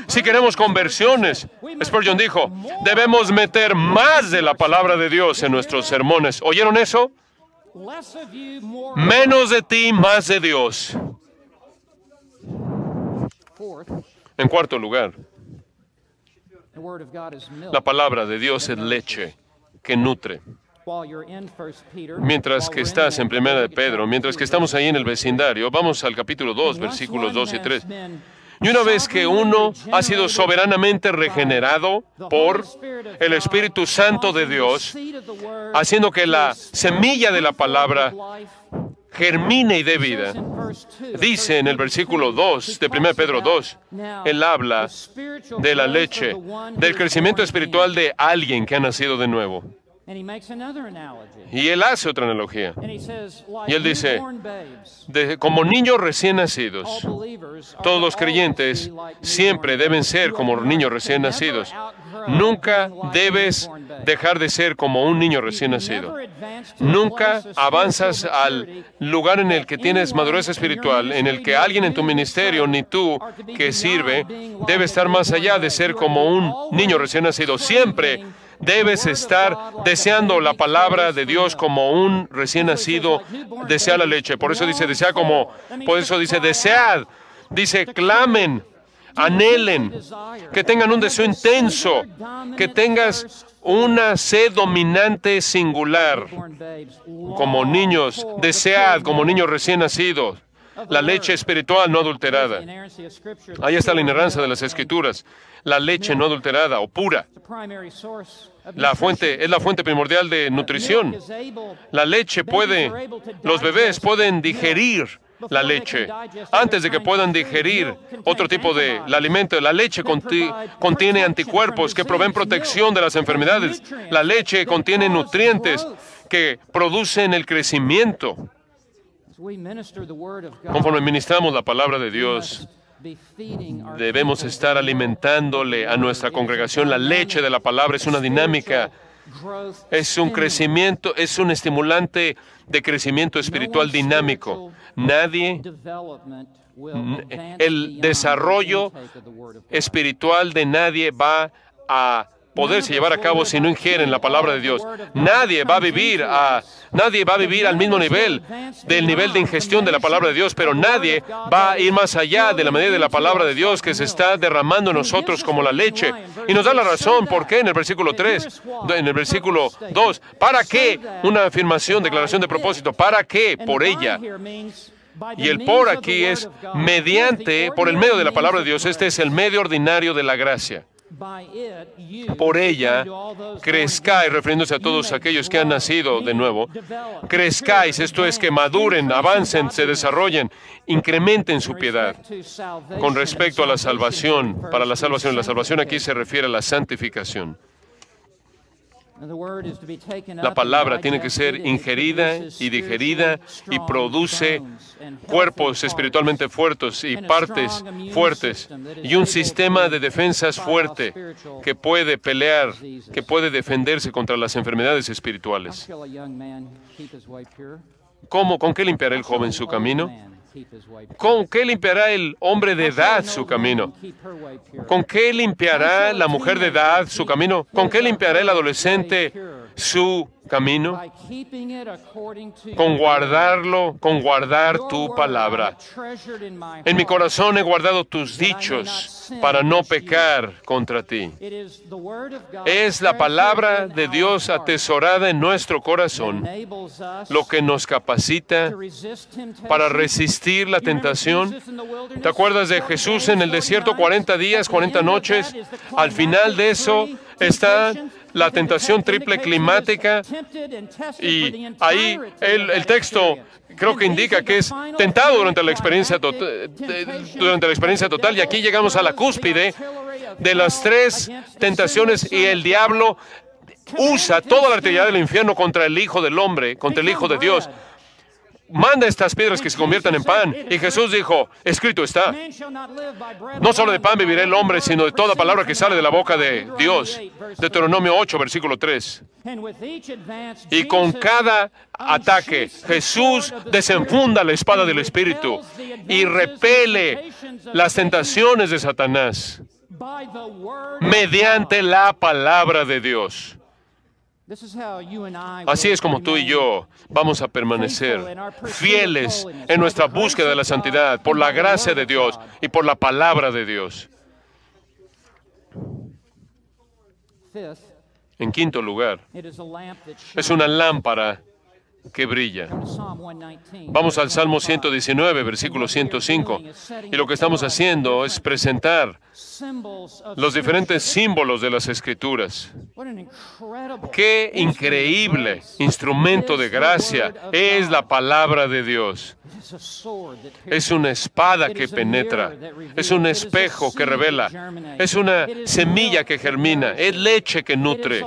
Si queremos conversiones, Spurgeon dijo, debemos meter más de la palabra de Dios en nuestros sermones. ¿Oyeron eso? Menos de ti, más de Dios. En cuarto lugar, la palabra de Dios es leche que nutre. Mientras que estás en 1 de Pedro, mientras que estamos ahí en el vecindario, vamos al capítulo 2, versículos 2 y 3. Y una vez que uno ha sido soberanamente regenerado por el Espíritu Santo de Dios, haciendo que la semilla de la palabra germine y dé vida, dice en el versículo 2 de 1 Pedro 2, él habla de la leche, del crecimiento espiritual de alguien que ha nacido de nuevo. Y él hace otra analogía. Y él dice, como niños recién nacidos, todos los creyentes siempre deben ser como niños recién nacidos. Nunca debes dejar de ser como un niño recién nacido. Nunca avanzas al lugar en el que tienes madurez espiritual, en el que alguien en tu ministerio, ni tú que sirve, debe estar más allá de ser como un niño recién nacido. Siempre debes estar deseando la palabra de Dios como un recién nacido desea la leche. Por eso dice, desead. Dice, clamen, anhelen, que tengan un deseo intenso, que tengas una sed dominante singular. Como niños, desead, como niños recién nacidos, la leche espiritual no adulterada. Ahí está la inerrancia de las Escrituras. La leche no adulterada o pura. Es la fuente primordial de nutrición. La leche los bebés pueden digerir la leche. Antes de que puedan digerir otro tipo de alimento, la leche contiene anticuerpos que proveen protección de las enfermedades. La leche contiene nutrientes que producen el crecimiento. Conforme ministramos la palabra de Dios, debemos estar alimentándole a nuestra congregación. La leche de la palabra es una dinámica, es un crecimiento, es un estimulante de crecimiento espiritual dinámico. El desarrollo espiritual de nadie va a poderse llevar a cabo si no ingieren la palabra de Dios. Nadie va a vivir al mismo nivel del nivel de ingestión de la palabra de Dios, pero nadie va a ir más allá de la medida de la palabra de Dios que se está derramando en nosotros como la leche. Y nos da la razón, ¿por qué? En el versículo 3, en el versículo 2, ¿para qué? Una afirmación, declaración de propósito, ¿para qué? Por ella. Y el por aquí es mediante, por el medio de la palabra de Dios. Este es el medio ordinario de la gracia. Por ella crezcáis, refiriéndose a todos aquellos que han nacido de nuevo, crezcáis, esto es que maduren, avancen, se desarrollen, incrementen su piedad. Con respecto a la salvación, para la salvación aquí se refiere a la santificación. La palabra tiene que ser ingerida y digerida y produce cuerpos espiritualmente fuertes y partes fuertes y un sistema de defensas fuerte que puede pelear, que puede defenderse contra las enfermedades espirituales. ¿Cómo? ¿Con qué limpiará el joven su camino? ¿Con qué limpiará el hombre de edad su camino? ¿Con qué limpiará la mujer de edad su camino? ¿Con qué limpiará el adolescente su camino? Con guardarlo, con guardar tu palabra. En mi corazón he guardado tus dichos para no pecar contra ti. Es la palabra de Dios atesorada en nuestro corazón lo que nos capacita para resistir la tentación. ¿Te acuerdas de Jesús en el desierto 40 días, 40 noches? Al final de eso está la tentación triple climática y ahí el texto creo que indica que es tentado durante la experiencia total y aquí llegamos a la cúspide de las tres tentaciones y el diablo usa toda la artillería del infierno contra el Hijo del Hombre, contra el Hijo de Dios. Manda estas piedras que se conviertan en pan. Y Jesús dijo, escrito está, no solo de pan vivirá el hombre, sino de toda palabra que sale de la boca de Dios. Deuteronomio 8, versículo 3. Y con cada ataque, Jesús desenfunda la espada del Espíritu y repele las tentaciones de Satanás mediante la palabra de Dios. Así es como tú y yo vamos a permanecer fieles en nuestra búsqueda de la santidad por la gracia de Dios y por la palabra de Dios. En quinto lugar, es una lámpara que brilla. Vamos al Salmo 119, versículo 105. Y lo que estamos haciendo es presentar los diferentes símbolos de las Escrituras. ¡Qué increíble instrumento de gracia es la palabra de Dios! Es una espada que penetra, es un espejo que revela, es una semilla que germina, es leche que nutre,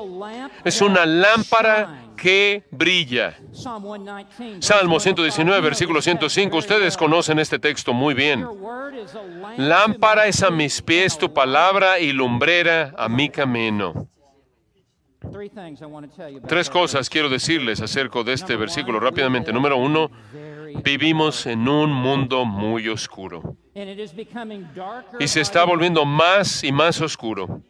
es una lámpara que brilla. Salmo 119, versículo 105. Ustedes conocen este texto muy bien. Lámpara es a mis pies tu palabra y lumbrera a mi camino. Tres cosas quiero decirles acerca de este versículo rápidamente. Número uno, vivimos en un mundo muy oscuro. Y se está volviendo más y más oscuro.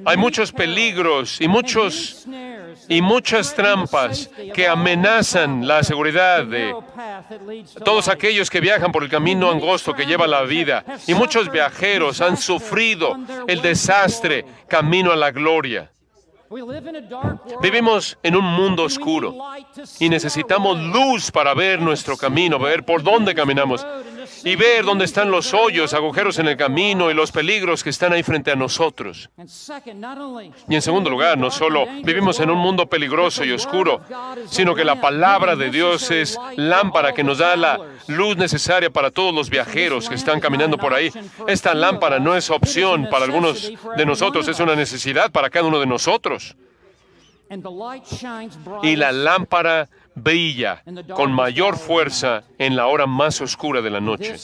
Hay muchos peligros y muchas trampas que amenazan la seguridad de todos aquellos que viajan por el camino angosto que lleva la vida. Y muchos viajeros han sufrido el desastre camino a la gloria. Vivimos en un mundo oscuro y necesitamos luz para ver nuestro camino, ver por dónde caminamos y ver dónde están los hoyos, agujeros en el camino y los peligros que están ahí frente a nosotros. Y en segundo lugar, no solo vivimos en un mundo peligroso y oscuro, sino que la palabra de Dios es lámpara que nos da la luz necesaria para todos los viajeros que están caminando por ahí. Esta lámpara no es opción para algunos de nosotros, es una necesidad para cada uno de nosotros. Y la lámpara brilla con mayor fuerza en la hora más oscura de la noche.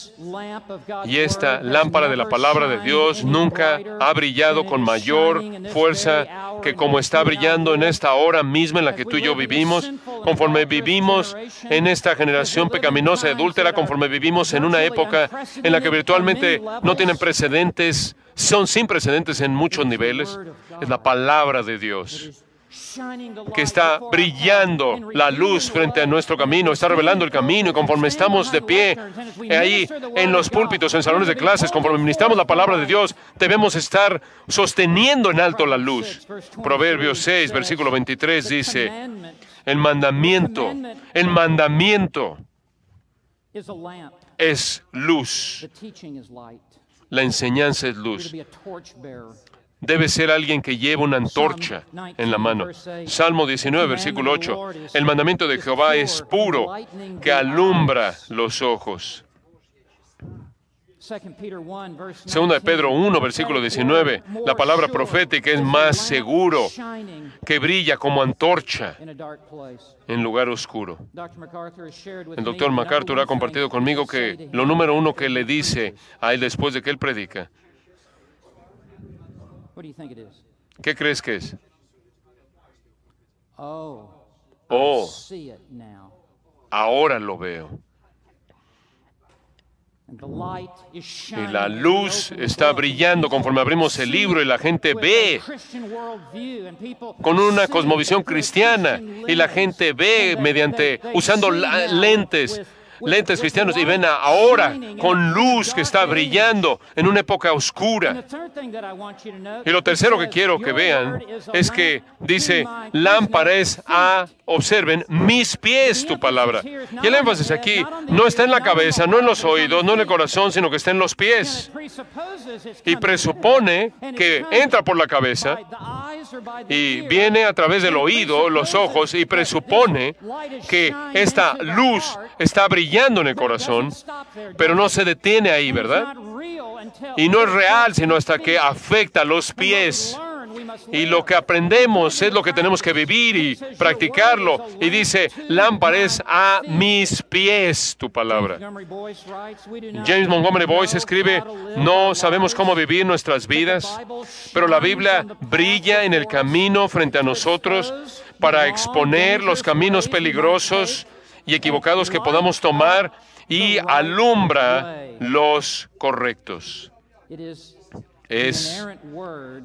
Y esta lámpara de la palabra de Dios nunca ha brillado con mayor fuerza que como está brillando en esta hora misma en la que tú y yo vivimos, conforme vivimos en esta generación pecaminosa y adúltera, conforme vivimos en una época en la que virtualmente no tienen precedentes, son sin precedentes en muchos niveles. Es la palabra de Dios que está brillando la luz frente a nuestro camino, está revelando el camino, y conforme estamos de pie ahí en los púlpitos, en salones de clases, conforme ministramos la palabra de Dios, debemos estar sosteniendo en alto la luz. Proverbios 6, versículo 23 dice, el mandamiento es luz. La enseñanza es luz. Debe ser alguien que lleve una antorcha en la mano. Salmo 19, versículo 8. El mandamiento de Jehová es puro, que alumbra los ojos. Segunda de Pedro 1, versículo 19. La palabra profética es más seguro, que brilla como antorcha en lugar oscuro. El doctor MacArthur ha compartido conmigo que lo número uno que le dice a él después de que él predica, ¿qué crees que es? Oh, ahora lo veo. Y la luz está brillando conforme abrimos el libro y la gente ve con una cosmovisión cristiana y la gente ve usando lentes cristianos y ven ahora con luz que está brillando en una época oscura. Y lo tercero que quiero que vean es que dice, lámpara es observen, mis pies tu palabra. Y el énfasis aquí no está en la cabeza, no en los oídos, no en el corazón, sino que está en los pies. Y presupone que entra por la cabeza y viene a través del oído, los ojos, y presupone que esta luz está brillando en el corazón, pero no se detiene ahí, ¿verdad? Y no es real, sino hasta que afecta los pies. Y lo que aprendemos es lo que tenemos que vivir y practicarlo. Y dice, lámpara es a mis pies tu palabra. James Montgomery Boyce escribe, no sabemos cómo vivir nuestras vidas, pero la Biblia brilla en el camino frente a nosotros para exponer los caminos peligrosos y equivocados que podamos tomar y alumbra los correctos. Es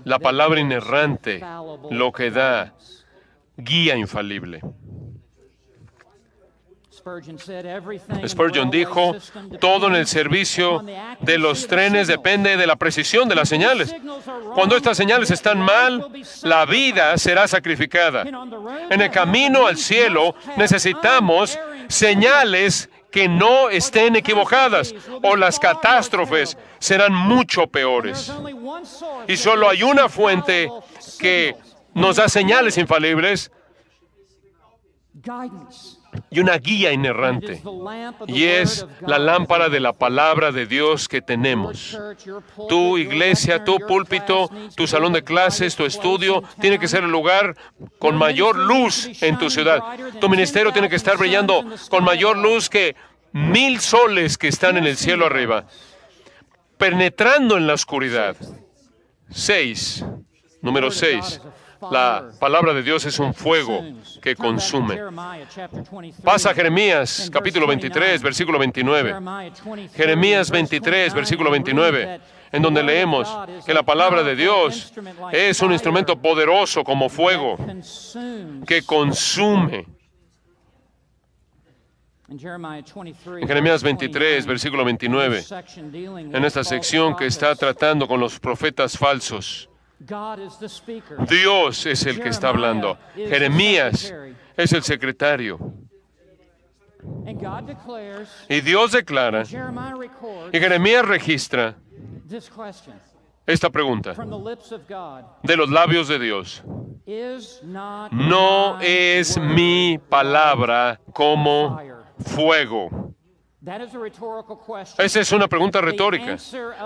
la palabra inerrante lo que da guía infalible. Spurgeon dijo, todo en el servicio de los trenes depende de la precisión de las señales. Cuando estas señales están mal, la vida será sacrificada. En el camino al cielo necesitamos señales que no estén equivocadas, o las catástrofes serán mucho peores. Y solo hay una fuente que nos da señales infalibles y una guía inerrante, y es la lámpara de la palabra de Dios que tenemos. Tu iglesia, tu púlpito, tu salón de clases, tu estudio, tiene que ser el lugar con mayor luz en tu ciudad. Tu ministerio tiene que estar brillando con mayor luz que 1000 soles que están en el cielo arriba, penetrando en la oscuridad. Número 6. La palabra de Dios es un fuego que consume. Pasa a Jeremías, capítulo 23, versículo 29. Jeremías 23, versículo 29, en donde leemos que la palabra de Dios es un instrumento poderoso como fuego que consume. En Jeremías 23, versículo 29, en esta sección que está tratando con los profetas falsos, Dios es el que está hablando. Jeremías es el secretario. Y Dios declara, y Jeremías registra esta pregunta de los labios de Dios. ¿No es mi palabra como fuego? Esa es una pregunta retórica,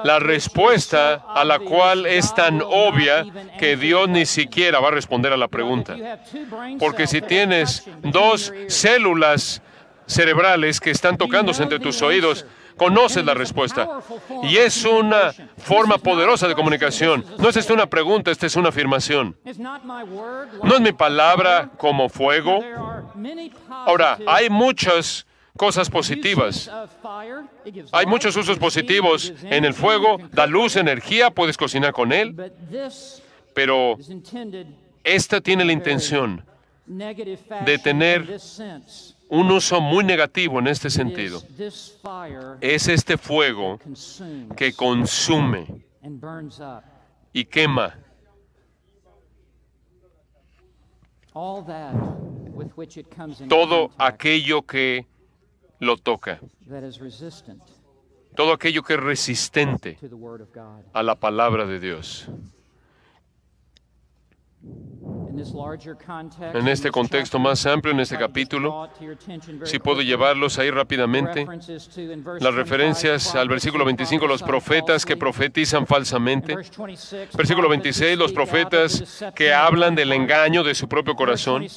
la respuesta a la cual es tan obvia que Dios ni siquiera va a responder a la pregunta. Porque si tienes 2 células cerebrales que están tocándose entre tus oídos, conoces la respuesta. Y es una forma poderosa de comunicación. No es esta una pregunta, esta es una afirmación. ¿No es mi palabra como fuego? Ahora, hay muchas cosas positivas. Hay muchos usos positivos en el fuego. Da luz, energía, puedes cocinar con él. Pero esta tiene la intención de tener un uso muy negativo en este sentido. Es este fuego que consume y quema. Todo aquello que lo toca. Todo aquello que es resistente a la palabra de Dios. En este contexto más amplio, en este capítulo, si puedo llevarlos ahí rápidamente, las referencias al versículo 25, los profetas que profetizan falsamente. Versículo 26, los profetas que hablan del engaño de su propio corazón.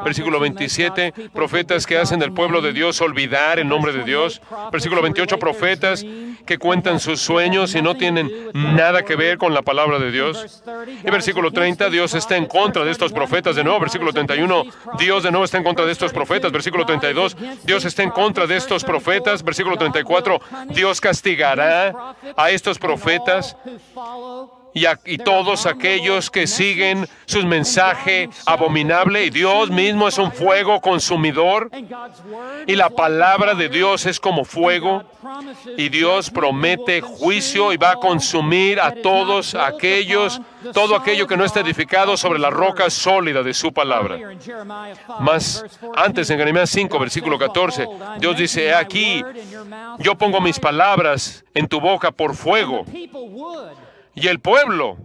Versículo 27, profetas que hacen del pueblo de Dios olvidar el nombre de Dios. Versículo 28, profetas que cuentan sus sueños y no tienen nada que ver con la palabra de Dios. Y versículo 30, Dios está en contra de estos profetas de nuevo. Versículo 31, Dios de nuevo está en contra de estos profetas. Versículo 32, Dios está en contra de estos profetas. Versículo 34, Dios castigará a estos profetas y todos aquellos que siguen su mensaje abominable. Y Dios mismo es un fuego consumidor. Y la palabra de Dios es como fuego. Y Dios promete juicio y va a consumir a todos aquellos, todo aquello que no está edificado sobre la roca sólida de su palabra. Más antes, en Jeremías 5, versículo 14, Dios dice: "He aquí, yo pongo mis palabras en tu boca por fuego. Y el pueblo,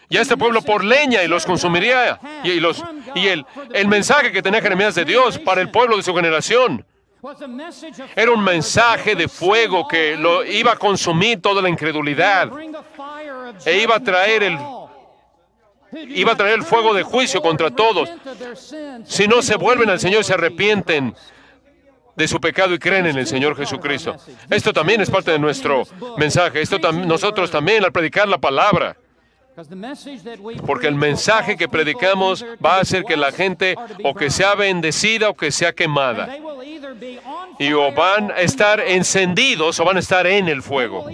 y este pueblo por leña, y los consumiría." Y el mensaje que tenía Jeremías de Dios para el pueblo de su generación era un mensaje de fuego que lo iba a consumir toda la incredulidad, e iba a traer el fuego de juicio contra todos. Si no se vuelven al Señor y se arrepienten de su pecado y creen en el Señor Jesucristo. Esto también es parte de nuestro mensaje. Nosotros también, al predicar la palabra, porque el mensaje que predicamos va a hacer que la gente o que sea bendecida o que sea quemada. Y o van a estar encendidos o van a estar en el fuego.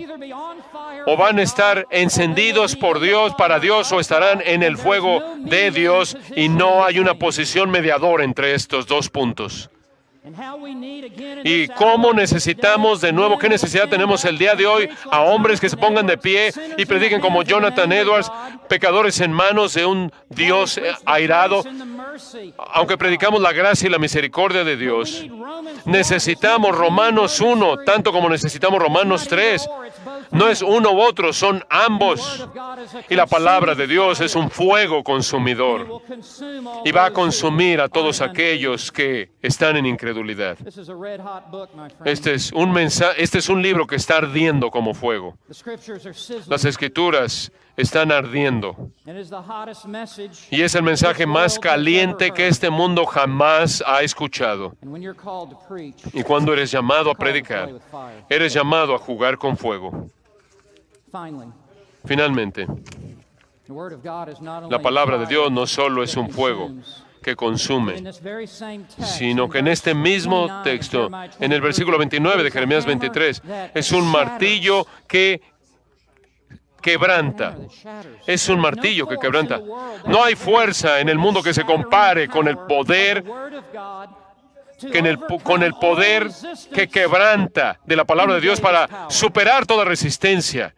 O van a estar encendidos por Dios, para Dios, o estarán en el fuego de Dios, y no hay una posición mediadora entre estos dos puntos. Y cómo necesitamos de nuevo, qué necesidad tenemos el día de hoy a hombres que se pongan de pie y prediquen como Jonathan Edwards, pecadores en manos de un Dios airado. Aunque predicamos la gracia y la misericordia de Dios, necesitamos Romanos 1, tanto como necesitamos Romanos 3. No es uno u otro, son ambos. Y la palabra de Dios es un fuego consumidor. Y va a consumir a todos aquellos que están en incredulidad. Este es un libro que está ardiendo como fuego. Las Escrituras están ardiendo. Y es el mensaje más caliente que este mundo jamás ha escuchado. Y cuando eres llamado a predicar, eres llamado a jugar con fuego. Finalmente, la palabra de Dios no solo es un fuego que consume, sino que en este mismo texto, en el versículo 29 de Jeremías 23, es un martillo que quebranta. Es un martillo que quebranta. No hay fuerza en el mundo que se compare con el poder que quebranta de la palabra de Dios para superar toda resistencia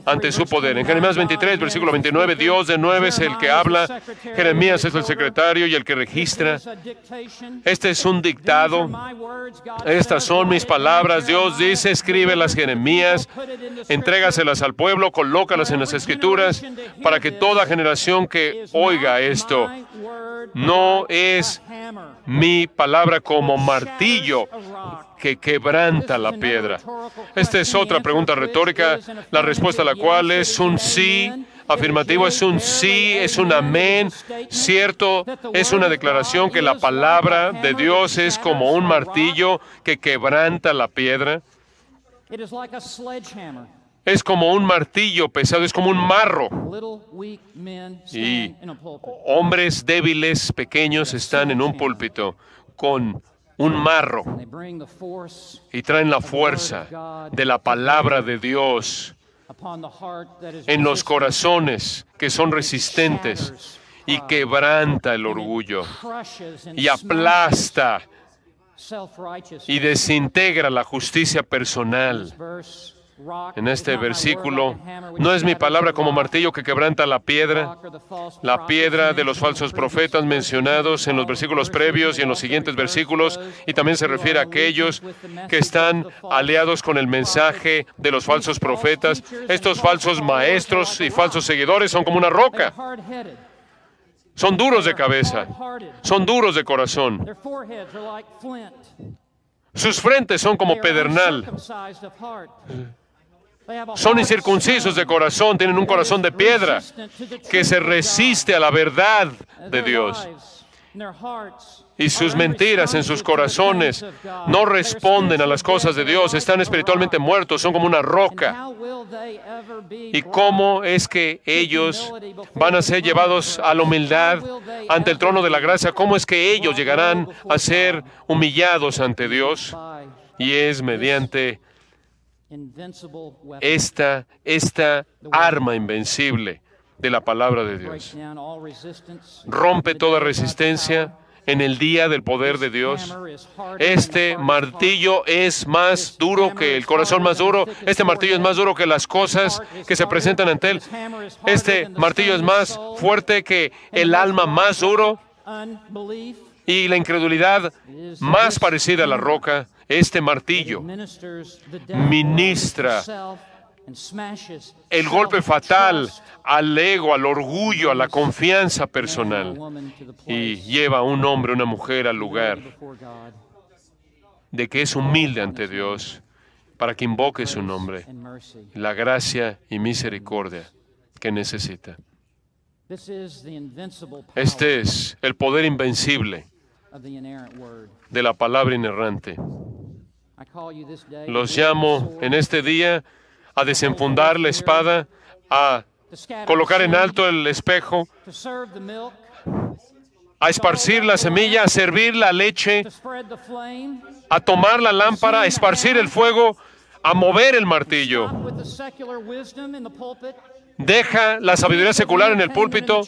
ante su poder. En Jeremías 23, versículo 29, Dios de nuevo es el que habla, Jeremías es el secretario y el que registra. Este es un dictado, estas son mis palabras. Dios dice: escríbelas, Jeremías, entrégaselas al pueblo, colócalas en las Escrituras, para que toda generación que oiga esto, no es mi palabra como martillo que quebranta la piedra. Esta es otra pregunta retórica, la respuesta a la cual es un sí afirmativo, es un sí, es un amén, cierto, es una declaración que la palabra de Dios es como un martillo que quebranta la piedra. Es como un martillo pesado, es como un marro. Y hombres débiles, pequeños, están en un púlpito con un marro y traen la fuerza de la palabra de Dios en los corazones que son resistentes, y quebranta el orgullo y aplasta y desintegra la justicia personal. en este versículo, no es mi palabra como martillo que quebranta la piedra de los falsos profetas mencionados en los versículos previos y en los siguientes versículos, y también se refiere a aquellos que están aliados con el mensaje de los falsos profetas. Estos falsos maestros y falsos seguidores son como una roca. Son duros de cabeza, son duros de corazón. Sus frentes son como pedernal. Son incircuncisos de corazón, tienen un corazón de piedra que se resiste a la verdad de Dios. Y sus mentiras en sus corazones no responden a las cosas de Dios, están espiritualmente muertos, son como una roca. ¿Y cómo es que ellos van a ser llevados a la humildad ante el trono de la gracia? ¿Cómo es que ellos llegarán a ser humillados ante Dios? Y es mediante esta arma invencible de la palabra de Dios. Rompe toda resistencia en el día del poder de Dios. Este martillo es más duro que el corazón más duro. Este martillo es más duro que las cosas que se presentan ante él. Este martillo es más fuerte que el alma más duro y la incredulidad más parecida a la roca. Este martillo ministra el golpe fatal al ego, al orgullo, a la confianza personal, y lleva a un hombre, una mujer al lugar de que es humilde ante Dios para que invoque su nombre, la gracia y misericordia que necesita. Este es el poder invencible de la palabra inerrante. Los llamo en este día a desenfundar la espada, a colocar en alto el espejo, a esparcir la semilla, a servir la leche, a tomar la lámpara, a esparcir el fuego, a mover el martillo. Deja la sabiduría secular en el púlpito,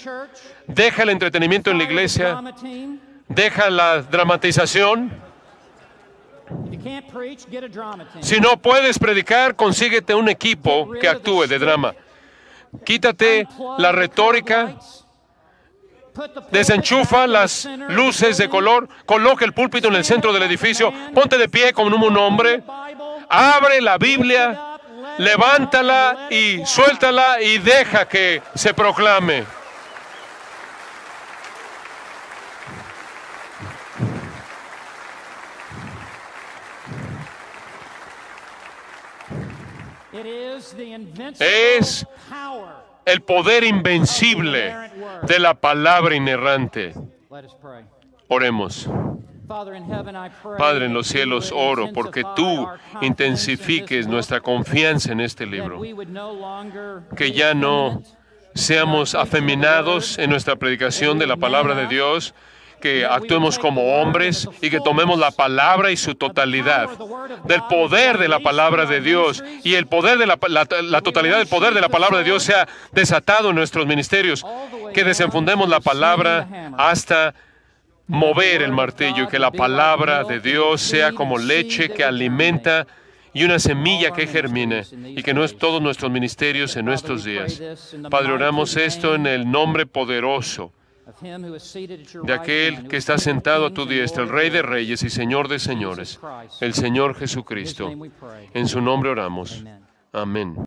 deja el entretenimiento en la iglesia, deja la dramatización. Si no puedes predicar, consíguete un equipo que actúe de drama. Quítate la retórica, desenchufa las luces de color, coloca el púlpito en el centro del edificio, ponte de pie como un hombre, abre la Biblia, levántala y suéltala y deja que se proclame. Es el poder invencible de la palabra inerrante. Oremos. Padre en los cielos, oro porque tú intensifiques nuestra confianza en este libro. Que ya no seamos afeminados en nuestra predicación de la palabra de Dios, que actuemos como hombres y que tomemos la palabra y su totalidad, del poder de la palabra de Dios, y el poder de la totalidad del poder de la palabra de Dios sea desatado en nuestros ministerios, que desenfundemos la palabra hasta mover el martillo, y que la palabra de Dios sea como leche que alimenta y una semilla que germine, y que no es todos nuestros ministerios en nuestros días. Padre, oramos esto en el nombre poderoso de aquel que está sentado a tu diestra, el Rey de Reyes y Señor de Señores, el Señor Jesucristo. En su nombre oramos. Amén.